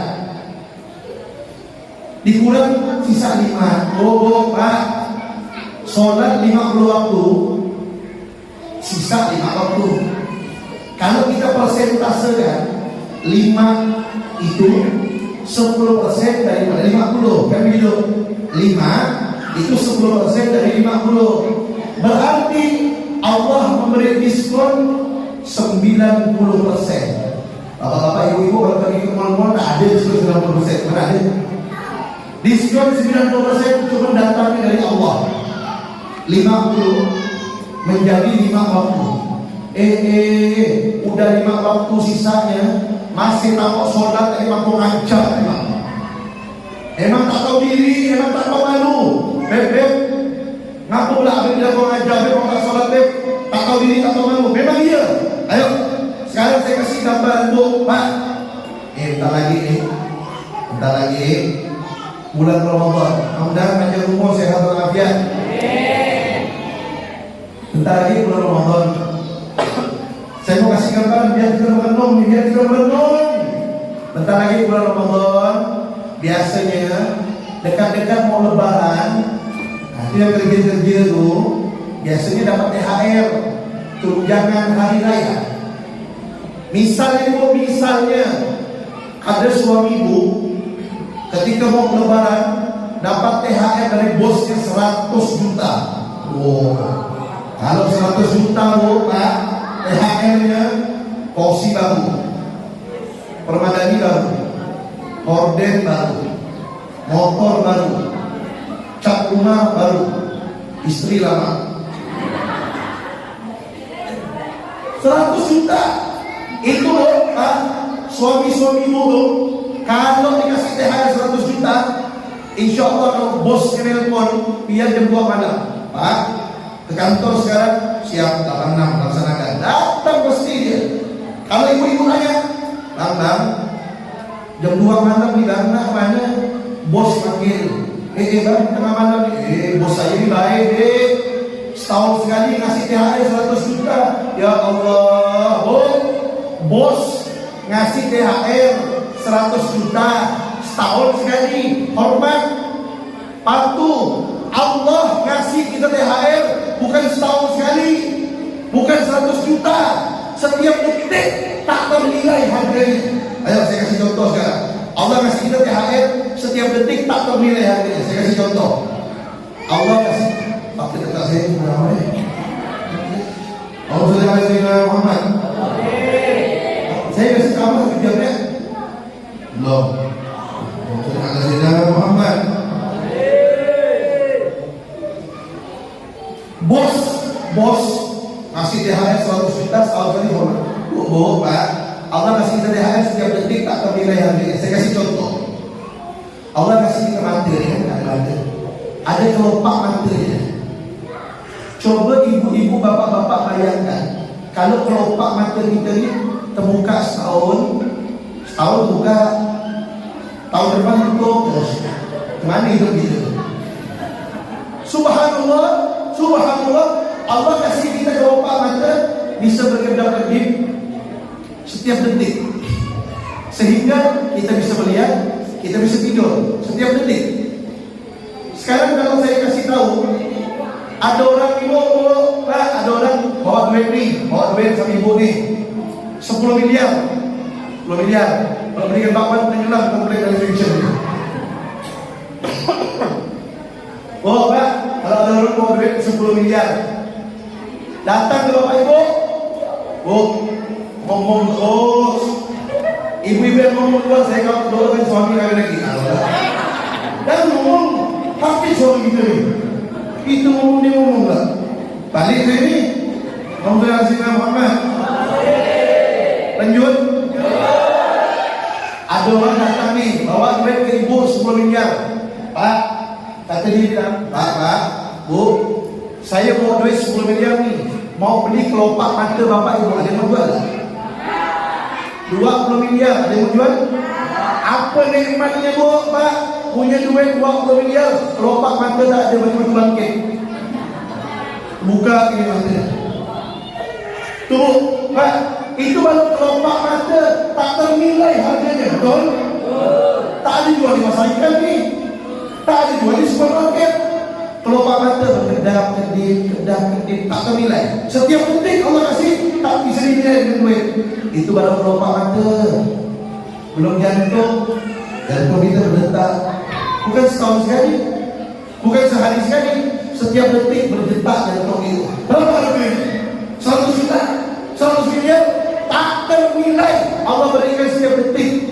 Dikurang sisa 5. Oh, Pak. Sholat 50 waktu, sisa 5 waktu. Kalau kita persentasekan 5 itu 10% daripada 50, kan begitu? 5 itu 10% dari 50. Berarti Allah memberi diskon 90%. Bapak-bapak, ibu-ibu kalau pergi ke mall-mall tak ada diskon 90%, mana ada? Diskon 90% cuma datangnya dari Allah. 50 menjadi 5 waktu. Udah 5 waktu sisanya masih takut sholat, emang kau ngajar emang tak tahu diri, emang tak tahu malu. Beb, ngaku pula abis dia kau ngajar, beb, kau tak sholat, beb, tak tahu diri, tak tahu malu. Memang iya. Ayo, sekarang saya kasih gambar untuk Pak. Bentar lagi bulan Ramadan. Mudah-mudahan panjang umur, sehat walafiat. Bentar lagi bulan Ramadan. Saya mau kasih gambaran biar tidak merenung. Bentar lagi bulan Ramadan. Biasanya dekat-dekat mau lebaran, itu yang kerja itu biasanya dapat THR, tunjangan hari raya. Misalnya ada suami ibu ketika mau lebaran dapat THR dari bosnya 100 juta. Kalau 100 juta Pak, THR-nya kursi baru, permadani baru, horden baru, motor baru, cat rumah baru, istri lama. 100 juta itu loh Pak, suami-suami dulu kalau dikasih THR 100 juta, insya Allah kalau bosnya nelpon biar jam 2 malam, Pak ke kantor sekarang, siap 86 laksanakan, datang pasti dia. Kalau ibu-ibu nanya, Bang, jam 2 malam nih Bang, mana? Bos panggil. Bang, tengah malam nih. Bos saya ini baik setahun sekali ngasih THR 100 juta. Ya Allah, bos ngasih THR 100 juta setahun sekali. Hormat, patuh. Allah ngasih kita THR bukan setahun sekali, bukan 100 juta, setiap detik tak ternilai harganya. Ayo saya kasih contoh sekarang. Allah ngasih kita THR setiap detik tak ternilai harganya. Saya kasih contoh. Allah kasih, tapi dekat saya berapa ya? Allah sudah kasih Muhammad. Saya kasih kamu sekejapnya. Belum. Sudah kasih Muhammad. Bos ngasih THR 100 juta setahun sekali. Bu, Pak, Allah kasih kita THR setiap detik tak ternilai harganya. Saya kasih contoh. Allah kasih kita materi, ada kelopak materi. Coba ibu-ibu, bapak-bapak bayangkan, kalau kelopak materi kita ini terbuka setahun buka, tahun depan tutup terus. Kemana hidup gitu? Subhanallah, Allah kasih kita kelopak mata bisa berkedap-kedip setiap detik. Sehingga kita bisa melihat, kita bisa tidur setiap detik. Sekarang kalau saya kasih tahu, ada orang ibu, ada orang bawa duit nih, bawa duit sama ibu nih, 10 miliar. Kalau berikan bapak penyelam komplek television. Oh Pak, kalau ada orang bawa duit 10 miliar, datang ke bapak ibu, ngomong terus. Ibu-ibu yang ngomong dulu, saya kalau doakan suami kami lagi. Dan ngomong, tapi suami gitu nih. Itu ngomong dia ngomong enggak? Balik ke ini. Alhamdulillah Muhammad. Lanjut. Ada orang datang nih, bawa duit ke ibu 10 miliar. Pak, kata dia bilang, Pak, Bu, saya bawa duit 10 miliar nih, mau beli kelopak mata bapak ibu, ada yang mau jual? 20 miliar, ada yang mau jual? Apa nikmatnya Bu, Pak? Punya duit 20 miliar, kelopak mata tak ada, macam-macam bangkit. Buka ini mata. Tuh, Pak, itu baru kelopak mata, tak ternilai harganya, betul? Tak ada jual di pasar ikan nih, tak ada jual di supermarket. Kelopak mata kedap-kedip, tak ternilai. Setiap detik Allah kasih, tak bisa dinilai dengan duit. Itu baru kelopak mata. Belum jantung kita berdetak. Bukan setahun sekali, bukan sehari sekali, setiap detik berdetak jantung itu. Berapa harga? 100 juta, 100 miliar, tak ternilai. Allah berikan setiap detik.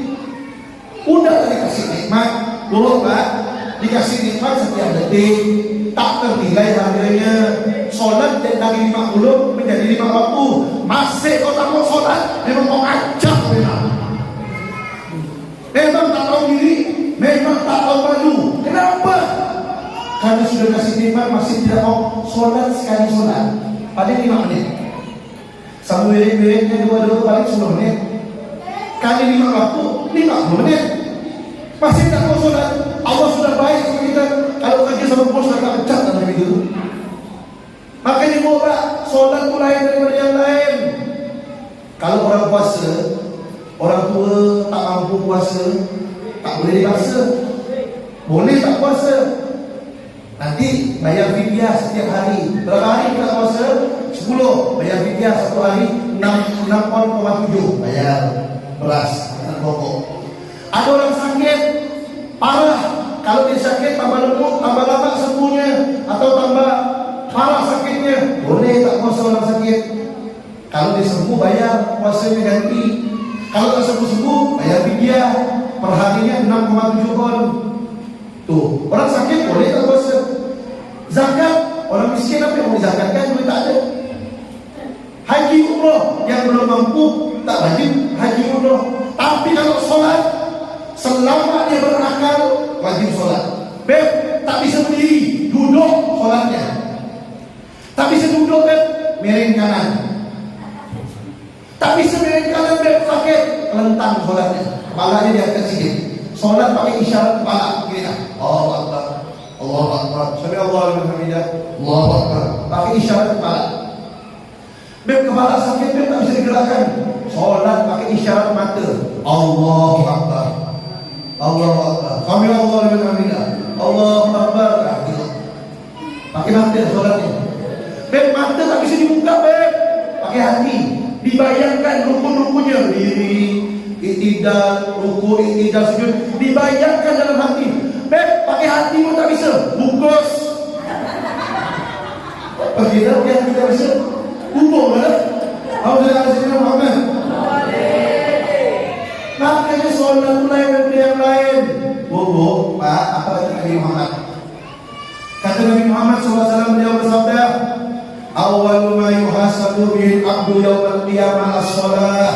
Udah dikasih nikmat, dulu Pak, dikasih nikmat setiap detik, tak ternilai harganya. Sholat dari 50 menjadi 5 waktu. Masih kau tak mau sholat, memang kau acak memang tak tahu diri, memang tak tahu malu. Kenapa? Karena sudah kasih nikmat masih tidak mau sholat sekali sholat. Paling 5 menit. Sama wirid-wiridnya 2 paling 10 menit. Kali 5 waktu 50 menit. Masih tak mau sholat. Allah sudah baik sama kita. Kalau kerja sama bos tak pecat dalam itu. Makanya Pak, sholat itu lain daripada yang lain. Kalau orang puasa, orang tua tak mampu puasa, tak boleh dipaksa. Boleh tak puasa, nanti bayar fidyah setiap hari. Berapa hari kita puasa? 10. Bayar fidyah satu hari 6,7 bayar beras dan pokok. Ada orang sakit parah, kalau dia sakit tambah lemuk, tambah lama sembuhnya, atau tambah parah sakitnya, boleh tak puasa orang sakit. Kalau dia sembuh bayar puasanya ganti. Kalau tak sembuh bayar fidyah per harinya 6,7 kon. Tuh, orang sakit boleh tak puasa. Zakat, orang miskin apa yang mau dizakatkan, duit tak ada. Haji umroh, yang belum mampu tak wajib haji umroh. Tapi kalau sholat, selama dia berakal wajib sholat. Beb, tak bisa berdiri, duduk sholatnya. Tak bisa duduk, Beb, miring kanan. Tak bisa miring kanan, Beb, sakit, lentang sholatnya. Kepalanya di atas sikit. Sholat pakai isyarat kepala, begini lah. Allahu Akbar, Allahu Akbar, Sami Allahu liman hamidah, Allahu Akbar. Pakai isyarat kepala. Beb, kepala sakit, Beb, tak bisa digerakkan. Sholat pakai isyarat mata. Allahu Akbar, Allahu Akbar, Sami Allahu liman hamidah, Allahu Akbar. Pakai mata sholatnya. Beb, mata tak bisa dibuka, Beb. Pakai hati. Dibayangkan rukun-rukunnya, diri, i'tidal, ruku, i'tidal, sujud, dibayangkan dalam hati. Beb, pakai hatimu tak bisa, bungkus. Bagaimana yang tidak bisa? Hukum kan? Alhamdulillah Muhammad. Makanya sholat lain daripada yang lain. Bu, Pak, apa kata Nabi Muhammad? Kata Nabi Muhammad SAW, beliau bersabda, awwalu ma yuhasabu bihi al-'abdu yawmal qiyamah as-shalah.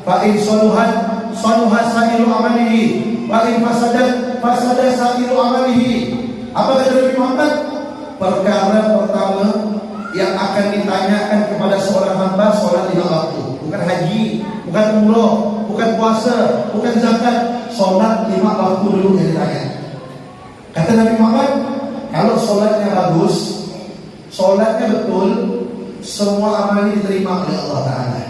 Fa in saluhat saluha sa'iru amalihi wa in fasadat fasada sa'iru amalihi. Apa kata Nabi Muhammad? Perkara pertama yang akan ditanyakan kepada seorang hamba sholat 5 waktu. Bukan haji, bukan umroh, bukan puasa, bukan zakat. Sholat 5 waktu dulu yang ditanya. Kata Nabi Muhammad, kalau sholatnya bagus, sholatnya betul, semua amalnya diterima oleh Allah Ta'ala.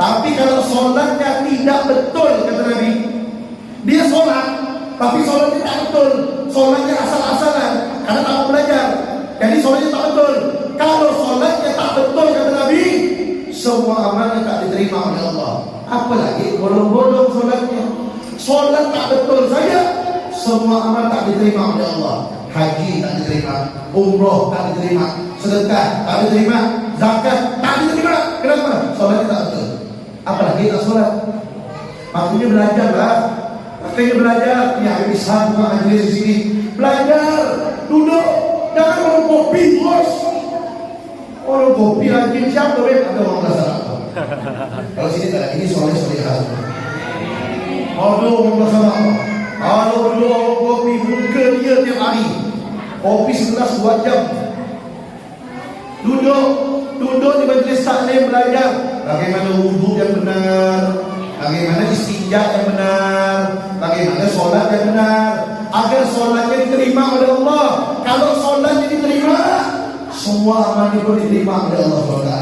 Tapi kalau sholatnya tidak betul, kata Nabi, dia sholat, tapi sholatnya tak betul, sholatnya asal-asalan, karena tak mau belajar, jadi sholatnya tak betul. Kalau sholatnya tak betul, kata Nabi, semua amalnya tak diterima oleh Allah. Apalagi bolong-bolong sholatnya. Sholat tak betul saja, semua amal tak diterima oleh Allah. Haji tak diterima, umroh tak diterima, sedekah tak diterima, zakat tak diterima. Kenapa? Sholatnya tak betul. Apalagi tak sholat. Makanya belajarlah. Makanya belajar. Ya Habib Ishaq bukan majelis di sini. Belajar, duduk, jangan minum kopi bos. Orang kopi lagi siapa ada orang rasa. Kalau sini tak ada, ini soalnya khas. Aduh, orang rasa apa? Kalau dua kopi muka dia tiap hari. Kopi 11 2 jam. Duduk di majlis taklim belajar bagaimana wudhu yang benar, bagaimana istinja yang benar, bagaimana sholat yang benar, agar sholatnya diterima oleh Allah. Kalau sholatnya diterima, semua amal itu diterima oleh Allah SWT.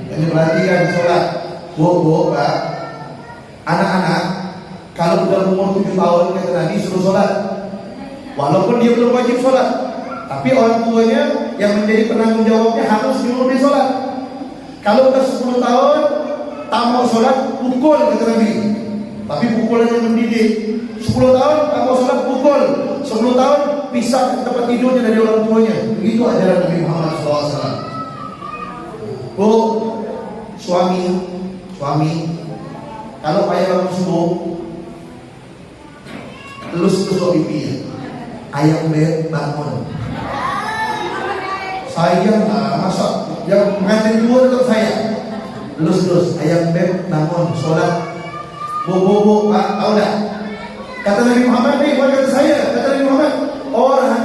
Jadi perhatikan sholat. Bu, Pak, anak-anak kalau sudah umur 7 tahun kata Nabi suruh sholat, walaupun dia belum wajib sholat, tapi orang tuanya yang menjadi penanggung jawabnya harus menyuruh dia sholat. Kalau sudah 10 tahun tak mau sholat, pukul kata Nabi. Tapi pukulan yang mendidik. 10 tahun tak mau sholat, pukul. 10 tahun pisah tempat tidurnya dari orang tuanya. Begitu ajaran Nabi Muhammad SAW. Bu, suami, kalau payah bangun subuh, elus pipi, ayam bangun. Saya masak, yang mengantin dua tetap saya. Lus ayam bangun, sholat. Bu, Pak, tahu dah? Kata Nabi Muhammad ni, bukan kata saya. Kata Nabi Muhammad, orang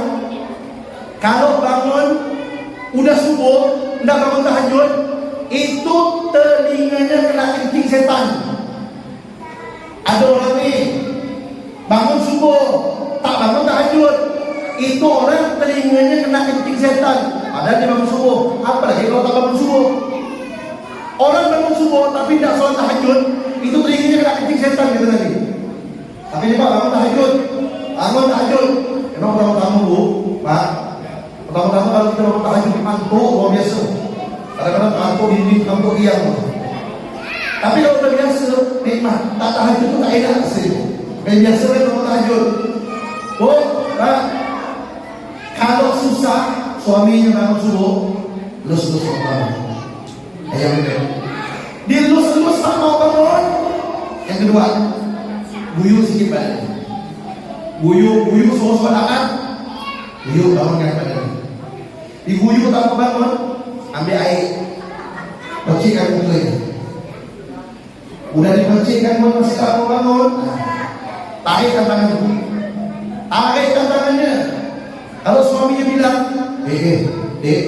kalau bangun udah subuh, tidak bangun tahajud, itu telinganya kena kencing setan. Ada orang ni bangun subuh, tak bangun tahajud, itu orang telinganya kena kencing setan. Padahal dia bangun subuh. Apalagi kalau tak bangun subuh. Orang bangun subuh tapi tidak sholat tahajud, itu telinganya kena kencing setan, kata Nabi. Tapi ni Pak, bangun tahajud. Memang pertama-tama Bu, Pak, pertama-tama kalau kita bangun tahajud ngantuk luar biasa. Kadang-kadang ngantuk ini, ngantuk diam. Tapi kalau sudah biasa, nikmat. Tak tahajud itu tak enak sih. Biasa bangun tahajud. Bu, Pak, kalau susah suaminya bangun subuh, lus bangun. Ayam dilus tak mau bangun. Yang kedua, guyu sikit balik. Guyu semua anak. Guyu bangunkan badan. Diguyu tak mau bangun, ambil air, percikkan muka. Udah dipercikkan masih tak mau bangun, tarikkan tangannya. Kalau suaminya bilang, Dek,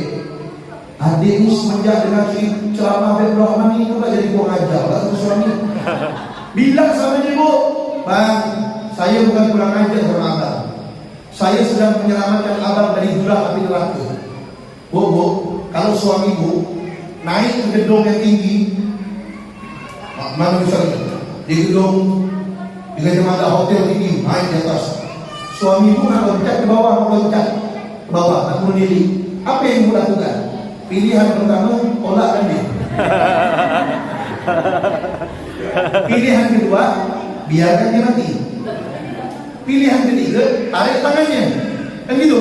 adik ini semenjak dengan ceramah Habib Rahman itu tak jadi buang ajar lah ke suami. Bilang sama dia, Bu, Bang, saya bukan kurang ajar sama abang. Saya sedang menyelamatkan abang dari jurang api neraka. Bu, kalau suami Bu naik ke gedung yang tinggi, mana misalnya di gedung di Gajah hotel tinggi, naik di atas. Suami Bu nak loncat ke bawah, nak bunuh diri. Apa yang Bu lakukan? Pilihan pertama, tolakkan dia. Pilihan kedua, biarkan dia mati. Pilihan ketiga, tarik tangannya. Kan gitu.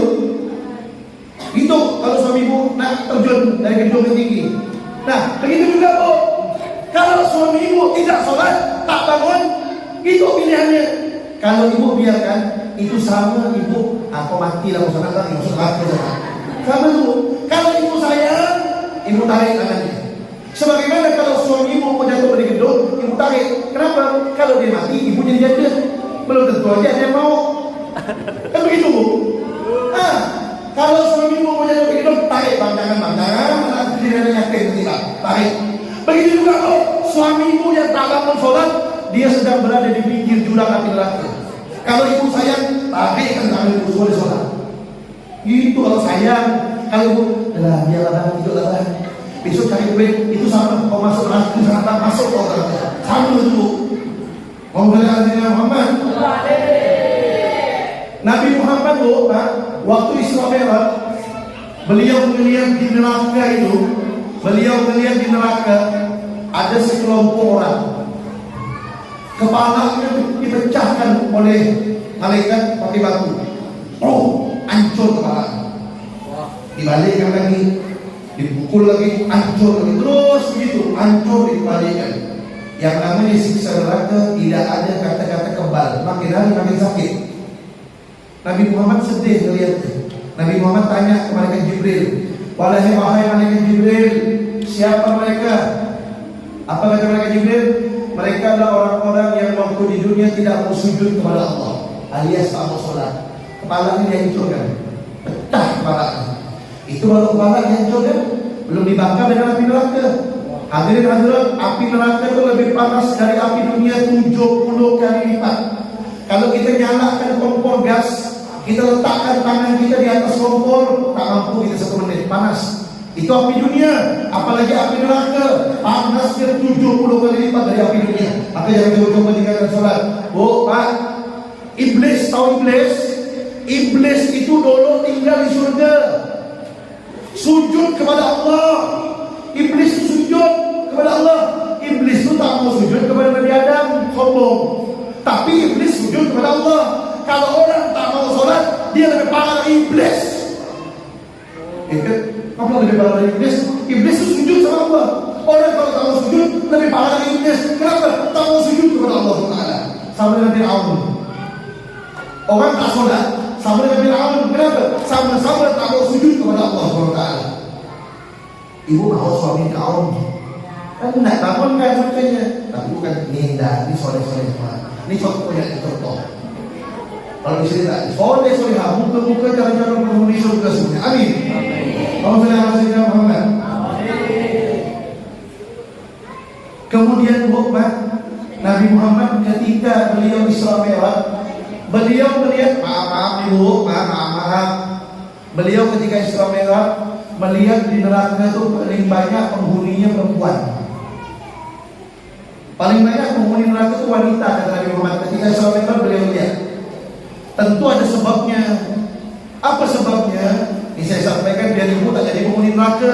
Itu kalau suami Bu nak terjun dari gedung yang tinggi. Nah, begitu juga Bu. Kalau suami Ibu tidak sholat, tak bangun, itu pilihannya. Kalau Ibu biarkan, itu sama Ibu, aku matilah usaha nanti, sama itu. Kalau Ibu sayang, Ibu tarik tangannya. Sebagaimana kalau suami Ibu mau jatuh dari gedung, Ibu tarik. Kenapa? Kalau dia mati, Ibu jadi jatuh. Belum tentu aja dia mau. Kan begitu Bu. Kalau suami Ibu mau jatuh dari gedung, tarik jangan. Nanti dia yakin tidak. Tarik. Begitu juga kalau suami Ibu yang tak bangun sholat, dia sedang berada di pinggir jurang api neraka. Kalau Ibu sayang, tarikkan tangan Ibu supaya sholat. Itu kalau sayang. Kalau Ibu, biarlah tidurlah. besok cari duit, itu sama. Kau masuk neraka, sangat masuk kau neraka. Sama itu. Mau belajar Muhammad. Nabi Muhammad tuh, waktu Isra Mi'raj, beliau melihat di neraka itu, ada sekelompok orang, kepalanya dipecahkan oleh malaikat pakai batu. Oh, hancur kepala. Dibalikkan lagi, dipukul lagi, hancur lagi, terus begitu, hancur dibalikkan. Yang namanya siksa neraka tidak ada kata-kata kebal, makin hari makin sakit. Nabi Muhammad sedih melihatnya. Nabi Muhammad tanya kepada malaikat Jibril, wahai malaikat Jibril, siapa mereka? Apa kata malaikat Jibril? Mereka adalah orang-orang yang waktu di dunia tidak mau sujud kepada Allah, alias tak mau sholat. Kepalanya dihancurkan, pecah kepalanya. Itu baru kepala dihancurkan, belum dibakar dengan api neraka. Hadirin hadirat, api neraka itu lebih panas dari api dunia 70 kali lipat. Kalau kita nyalakan kompor gas, kita letakkan tangan kita di atas kompor, tak mampu kita 1 menit, panas. Itu api dunia, apalagi api neraka, panasnya 70 kali lipat dari api dunia. Maka jangan coba-coba tinggalkan sholat. Oh Pak, iblis, tahu iblis? Iblis itu dulu tinggal di surga, sujud kepada Allah. Iblis itu sujud kepada Allah. Iblis itu tak mau sujud kepada Nabi Adam, sombong. Tapi iblis sujud kepada Allah. Kalau orang tak mau sholat, dia lebih parah dari iblis. Kamu lebih parah dari iblis? Iblis itu sujud sama Allah. Orang kalau tak mau sujud, lebih parah dari iblis. Kenapa? Tak mau sujud kepada Allah Taala. Sama dengan Fir'aun. Orang tak sholat, sama dengan Fir'aun. Kenapa? Sama-sama tak mau sujud kepada Allah Taala. Ibu mau suami Fir'aun, kan tidak bangun kan makanya. Tapi bukan ini sore-sore semua. Ini contohnya contoh. Kalau di sini tak sore-sore muka-muka jalan-jalan memenuhi surga semuanya. Amin. Allahumma Muhammad. Kemudian Nabi Muhammad ketika beliau Isra Mi'raj, beliau melihat maaf. Beliau ketika Isra Mi'raj melihat di neraka itu paling banyak penghuninya perempuan. Paling banyak penghuni neraka itu wanita, kata Nabi Muhammad. Ketika Isra Mi'raj beliau lihat. Tentu ada sebabnya. Apa sebabnya? Ini saya sampaikan biar ibu tak jadi penghuni neraka.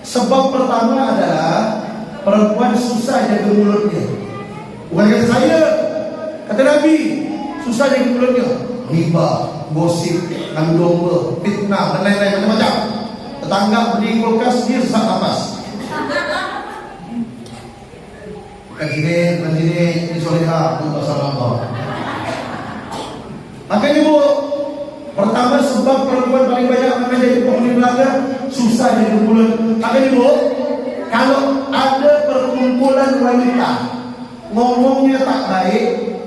Sebab pertama adalah perempuan susah jaga mulutnya. Bukan kata saya, kata Nabi, susah jaga mulutnya. Riba, gosip, domba, fitnah dan lain-lain macam-macam. Tetangga beli kulkas, dia sesak nafas. Bukan sini, ini solehah, itu pasal Allah. Makanya bu, pertama sebab perempuan paling banyak menjadi penghuni neraka, susah jaga mulut. Makanya bu, kalau ada perkumpulan wanita ngomongnya tak baik,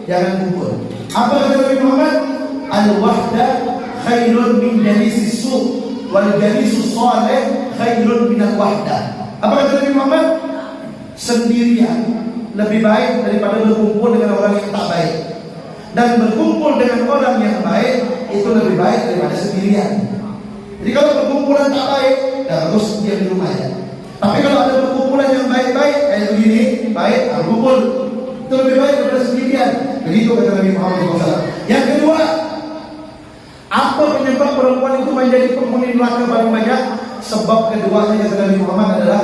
jangan kumpul. Apa kata Nabi Muhammad? Al-wahda khairun min jalisis su' wal jalisus salih khairun min al-wahda. Apa kata Nabi Muhammad? Sendirian lebih baik daripada berkumpul dengan orang yang tak baik. Dan berkumpul dengan orang yang baik itu lebih baik daripada sendirian. Jadi kalau perkumpulan tak baik, ya terus diam di rumah ya. Tapi kalau ada perkumpulan yang baik-baik kayak begini, baik, berkumpul, itu lebih baik daripada sendirian. Begitu kata Nabi Muhammad SAW. Yang kedua, apa penyebab perempuan itu menjadi penghuni neraka paling banyak? Sebab keduanya kata Nabi Muhammad adalah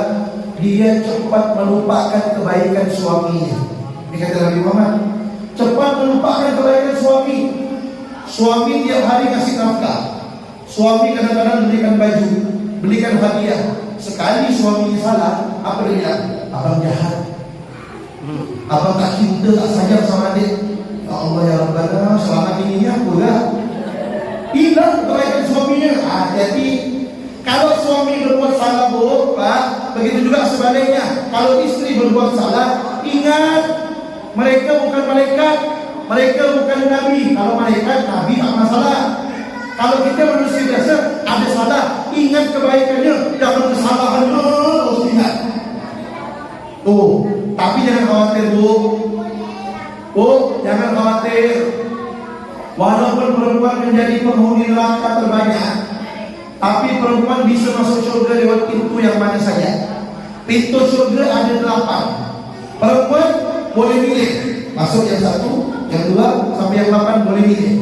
dia cepat melupakan kebaikan suaminya. Ini kata Nabi Muhammad, cepat melupakan kebaikan suami. Suami tiap hari kasih nafkah. Suami kadang-kadang belikan baju, belikan hadiah. Sekali suaminya salah, apa dia bilang? Abang jahat, abang tak cinta, tak sayang sama adik. Ya Allah ya Rabbana, selama ini aku lah hilang kebaikan suaminya. Jadi kalau suami berbuat salah buruk, Pak, begitu juga sebaliknya. Kalau istri berbuat salah, ingat mereka bukan malaikat, mereka bukan nabi. Kalau malaikat, nabi tak masalah. Kalau kita manusia biasa ada salah, ingat kebaikannya, jangan kesalahan terus ingat. Tapi jangan khawatir jangan khawatir. Walaupun perempuan menjadi penghuni neraka terbanyak, tapi perempuan bisa masuk surga lewat pintu yang mana saja. Pintu surga ada 8. Perempuan boleh milih masuk yang 1, yang 2 sampai yang 8 boleh milih.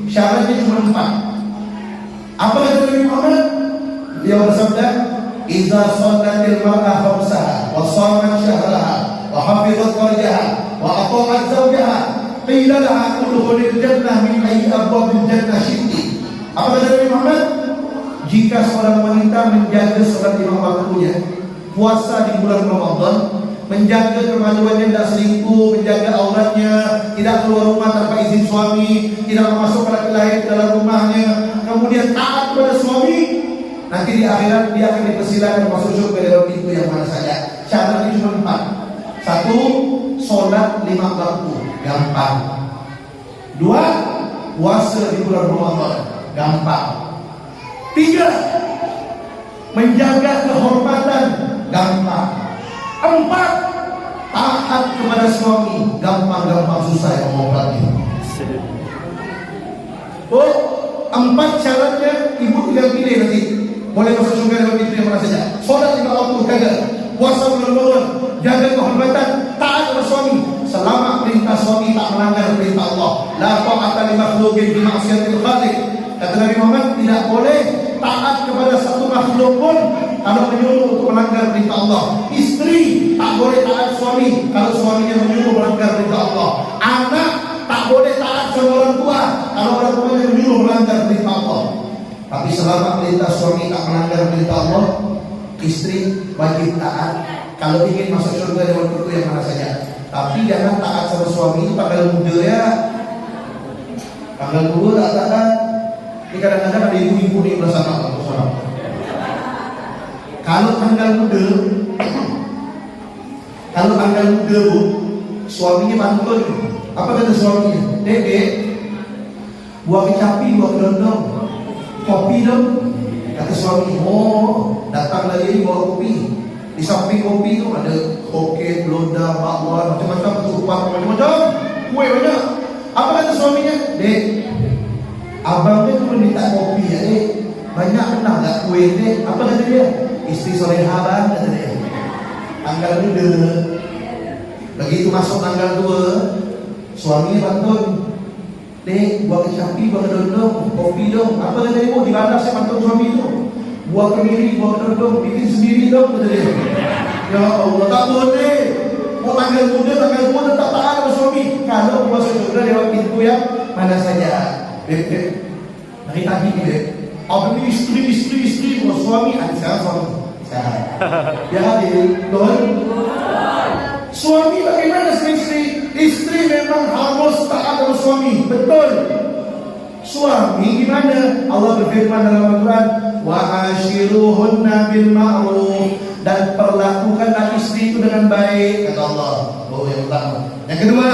Syaratnya cuma 4. Apa kata Nabi Muhammad? Dia bersabda, "Idza shallatil mar'a khamsaha wa shamat syahraha wa hafizat farjaha wa ata'at zawjaha qila laha udkhulil jannah min ayyi abwabil jannah syi'ti." Apa kata Nabi Muhammad? Jika seorang wanita menjaga sholat 5 waktunya, puasa di bulan Ramadan, menjaga kemaluannya, tidak selingkuh, menjaga auratnya, tidak keluar rumah tanpa izin suami, tidak memasukkan laki lain ke dalam rumahnya, kemudian taat kepada suami, nanti di akhirat dia akan dipersilakan masuk surga lewat pintu yang mana saja. Syaratnya cuma 4. 1, sholat 5 waktu, gampang. 2, puasa di bulan Ramadan, gampang. 3, menjaga kehormatan, gampang. 4, taat kepada suami, gampang-gampang, susah yang ngobrolnya. 4 syaratnya ibu tinggal pilih nanti. Boleh masuk surga lewat pintu yang mana saja. Sholat 5 waktu kagak, puasa bulan Ramadan, jaga kehormatan, taat kepada suami. Selama perintah suami tak melanggar perintah Allah. La ta'ata li makhluqin fi ma'siyatil khaliq. Kata Nabi Muhammad, tidak boleh taat kepada satu makhluk pun kalau menyuruh untuk melanggar perintah Allah. Istri tak boleh taat suami kalau suaminya menyuruh melanggar perintah Allah. Anak tak boleh taat sama orang tua kalau orang tuanya menyuruh melanggar perintah Allah. Tapi selama perintah suami tak melanggar perintah Allah, istri wajib taat. Kalau ingin masuk surga lewat pintu yang mana saja. Tapi jangan taat sama suami itu tanggal muda ya. Tanggal tua tak taat. Ini kadang-kadang ada ibu-ibu di bersama. Kalau tanggal muda, bu, suaminya pantun. Apa kata suaminya? Dek, buah kecapi, buah kedondong, kopi dong. Kata suami, oh, datang lagi bawa kopi. Di samping kopi itu ada koket, loda, bakwan, macam-macam, ketupat, macam-macam, kue banyak. Apa kata suaminya? Dek, abangnya cuma minta kopi ya, dek. Banyak pernah gak kue, dek? Apa kata dia? Istri soleha bang, kata dia. Tanggal muda. Begitu masuk tanggal tua, suaminya pantun. Dek, buah kecapi, buah kedondong, kopi dong. Apa kata dia? Oh, di bandar saya pantun suami itu. Buah kemiri, buah kedondong, bikin sendiri dong, kata dia. Ya Allah, tak boleh. Mau tanggal muda, tanggal tua tetap taat sama suami. Kalau puasa surga lewat pintu yang mana saja. Beb, dari tadi ni beb, apa ni istri, kalau suami ada sekarang suami. Sekarang. Ya hadir, betul? Suami bagaimana istri? Istri memang harus taat sama suami, betul. Suami gimana? Allah berfirman dalam Al-Quran, wa ashiruhunna bil ma'ruf, dan perlakukanlah istri itu dengan baik, kata Allah. Oh, yang pertama. Yang kedua,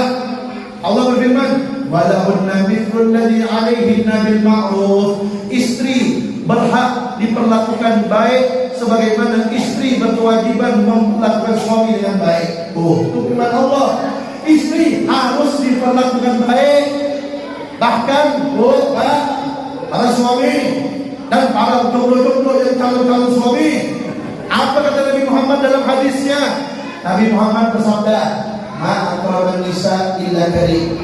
Allah berfirman, walahunna mithlul ladzi 'alaihinna bil ma'ruf. Istri berhak diperlakukan baik sebagaimana istri berkewajiban memperlakukan suami dengan baik. Oh, itu firman Allah. Istri harus diperlakukan baik. Bahkan para suami dan para jomblo-jomblo yang calon-calon suami. Apa kata Nabi Muhammad dalam hadisnya? Nabi Muhammad bersabda, ma akraman nisa illa karim,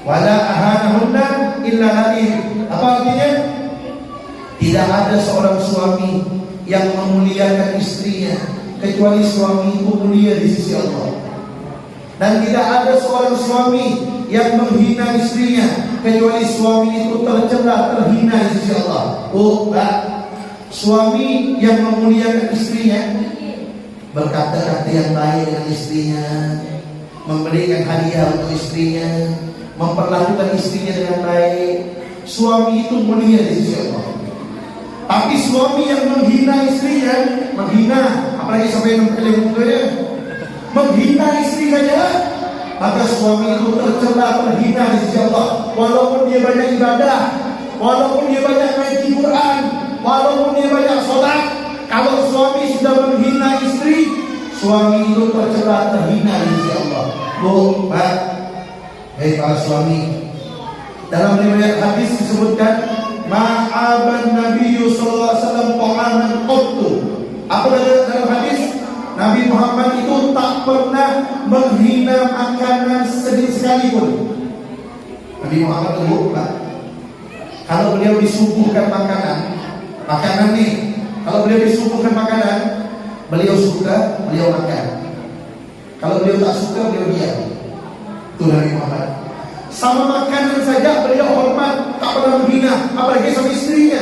wala ahanahunna illa lalim. Apa artinya? Tidak ada seorang suami yang memuliakan istrinya kecuali suami itu mulia di sisi Allah. Dan tidak ada seorang suami yang menghina istrinya kecuali suami itu tercela, terhina di sisi Allah. Oh, suami yang memuliakan istrinya, berkata-kata yang baik dengan istrinya, memberikan hadiah untuk istrinya, memperlakukan istrinya dengan baik, suami itu mulia di sisi Allah. Tapi suami yang menghina istrinya, menghina, apalagi sampai 6 kali mukanya, menghina istri saja, maka suami itu tercela, terhina di sisi Allah. Walaupun dia banyak ibadah, walaupun dia banyak ngaji Quran, walaupun dia banyak sholat, kalau suami sudah menghina istri, suami itu tercela, terhina di sisi Allah. Bu, Pak, hei para suami, dalam riwayat hadis disebutkan, ma'aban Nabi sallallahu alaihi wasallam ta'aman qattu Apa dalam hadis? Nabi Muhammad itu tak pernah menghina makanan sedikit sekalipun. Nabi Muhammad itu Pak, kalau beliau disuguhkan makanan nih, kalau beliau disuguhkan makanan, beliau suka, beliau makan. Kalau beliau tak suka, beliau diam. Itu Nabi Muhammad. Sama makanan saja beliau hormat, tak pernah menghina, apalagi sama istrinya.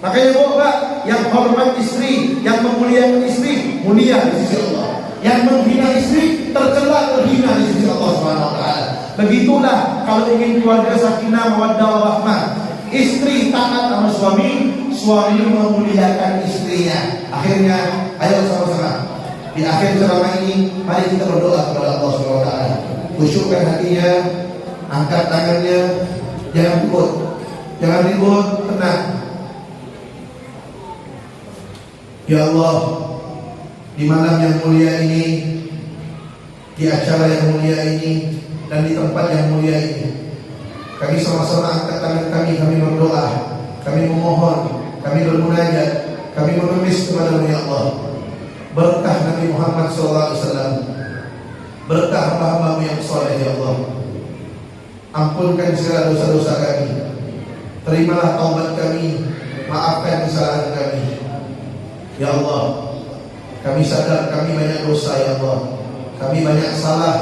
Makanya Bapak yang hormat istri, yang memuliakan istri, mulia di sisi Allah. Yang menghina istri, tercela, terhina di sisi Allah Subhanahu wa taala. Begitulah kalau ingin keluarga sakinah mawaddah warahmah. Istri taat sama suami, suami memuliakan istrinya. Akhirnya, ayo sama-sama di akhir ceramah ini, mari kita berdoa kepada Allah Subhanahu wa taala. Khusyukkan hatinya, angkat tangannya, jangan ribut, tenang. Ya Allah, di malam yang mulia ini, di acara yang mulia ini, dan di tempat yang mulia ini, kami sama-sama angkat tangan kami berdoa, kami memohon, kami bermunajat, kami mengemis kepada-Mu ya Allah. Berkah Nabi Muhammad SAW, berkah hamba-hamba-Mu yang soleh ya Allah. Ampunkan segala dosa-dosa kami, terimalah taubat kami, maafkan kesalahan kami ya Allah. Kami sadar kami banyak dosa ya Allah, kami banyak salah,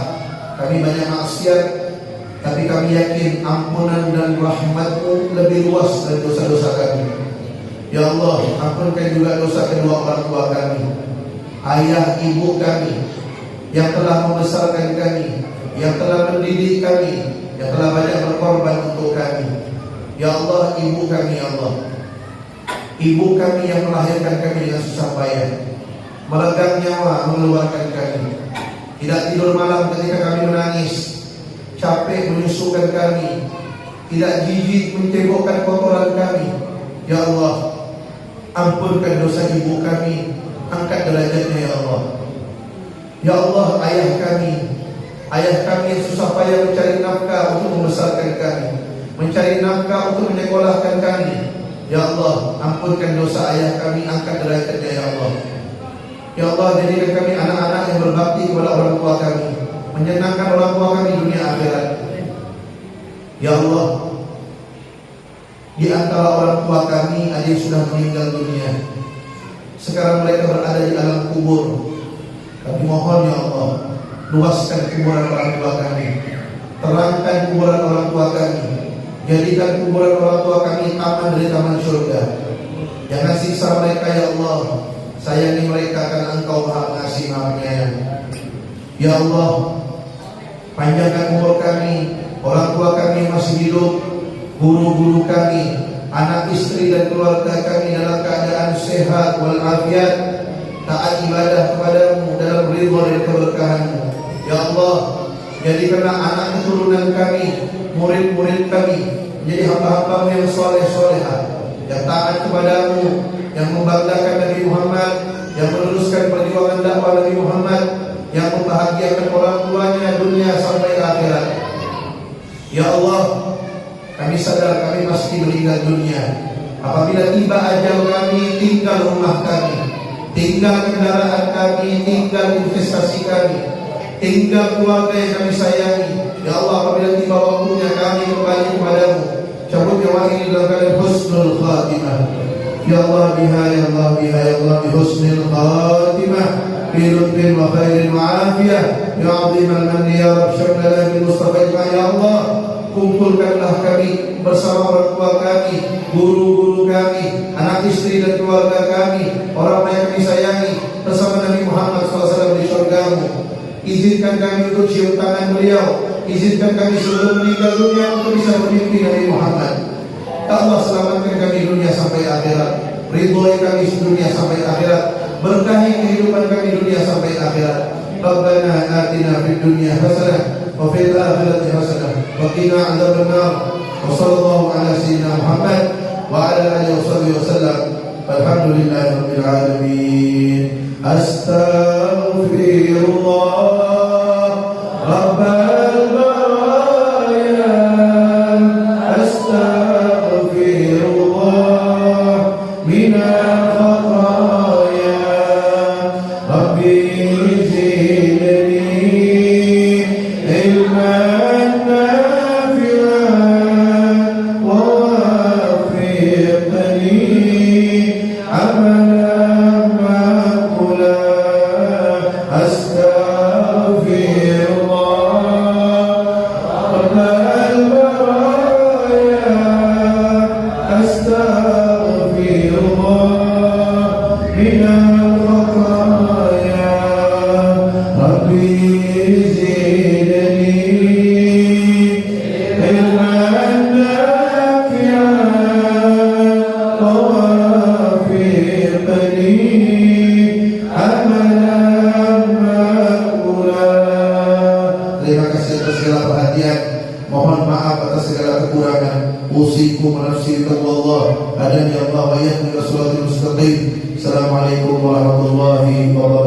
kami banyak maksiat, tapi kami yakin ampunan dan rahmat-Mu lebih luas dari dosa-dosa kami ya Allah. Ampunkan juga dosa kedua orang tua kami, ayah ibu kami yang telah membesarkan kami, yang telah mendidik kami, yang telah banyak berkorban untuk kami ya Allah. Ibu kami ya Allah, ibu kami yang melahirkan kami dengan susah payah, meregang nyawa mengeluarkan kami, tidak tidur malam ketika kami menangis, capek menyusukan kami, tidak jijik mencebokkan kotoran kami ya Allah. Ampunkan dosa ibu kami, angkat derajatnya ya Allah. Ya Allah, ayah kami yang susah payah mencari nafkah untuk membesarkan kami, mencari nafkah untuk menyekolahkan kami ya Allah. Ampunkan dosa ayah kami, angkat derajatnya ya Allah. Ya Allah, jadikan kami anak-anak yang berbakti kepada orang tua kami, menyenangkan orang tua kami dunia akhirat ya Allah. Di antara orang tua kami ada yang sudah meninggal dunia, sekarang mereka berada di alam kubur. Kami mohon ya Allah, luaskan kuburan orang tua kami, terangkan kuburan orang tua kami, jadikan kuburan orang tua kami taman dari taman surga. Jangan siksa mereka ya Allah, sayangi mereka karena Engkau Maha Pengasih Maha Penyayang ya Allah. Panjangkan umur kami, orang tua kami yang masih hidup, guru-guru kami, anak istri dan keluarga kami dalam keadaan sehat walafiat, taat ibadah kepadamu dalam ridha dan keberkahan-Mu ya Allah. Jadikanlah anak keturunan kami, murid-murid kami menjadi hamba-hamba-Mu yang soleh-solehah, yang taat kepadamu, yang membanggakan Nabi Muhammad, yang meneruskan perjuangan dakwah Nabi Muhammad, yang membahagiakan orang tuanya dunia sampai akhirat ya Allah. Kami sadar kami pasti meninggal dunia. Apabila tiba ajal kami, tinggal rumah kami, tinggal kendaraan kami, tinggal investasi kami, tinggal keluarga yang kami sayangi ya Allah. Apabila tiba waktunya kami kembali kepadamu, cabut nyawa ini dalam keadaan husnul khatimah ya Allah. Biha ya Allah, biha ya Allah, bi husnul khatimah, bi lutfin wa khairin wa afiyah ya azimal manni ya Rabb, syamlana bil Mustafa ya Allah. Kumpulkanlah kami bersama orang tua kami, guru-guru kami, anak istri dan keluarga kami, orang yang kami sayangi, bersama Nabi Muhammad SAW di surga-Mu. Izinkan kami untuk cium tangan beliau, izinkan kami sebelum meninggal dunia untuk bisa bermimpi Nabi Muhammad. Ya Allah, selamatkan kami dunia sampai akhirat, ridhoi kami dunia sampai akhirat, berkahi kehidupan kami dunia sampai akhirat. Rabbana atina fid dunya hasanah wa fil akhirati hasanah wa qina adzabannar. Wa sallallahu ala sayyidina Muhammad wa ala alihi wasallam. Walhamdulillahi rabbil alamin. Astaghfirullah rabbal baraya, astaghfirullah minal khataya. أملا مأكولا أستغفر الله رب البرايا أستغفر الله من الخطايا ربي زدني علما نافعا ووفقني عملا مقبولا. Terima kasih atas segala perhatian. Mohon maaf atas segala kekurangan. Usikum nafsi taqwallah. Adani Allah wa yahdi ila siratal mustaqim. Assalamualaikum warahmatullahi wabarakatuh.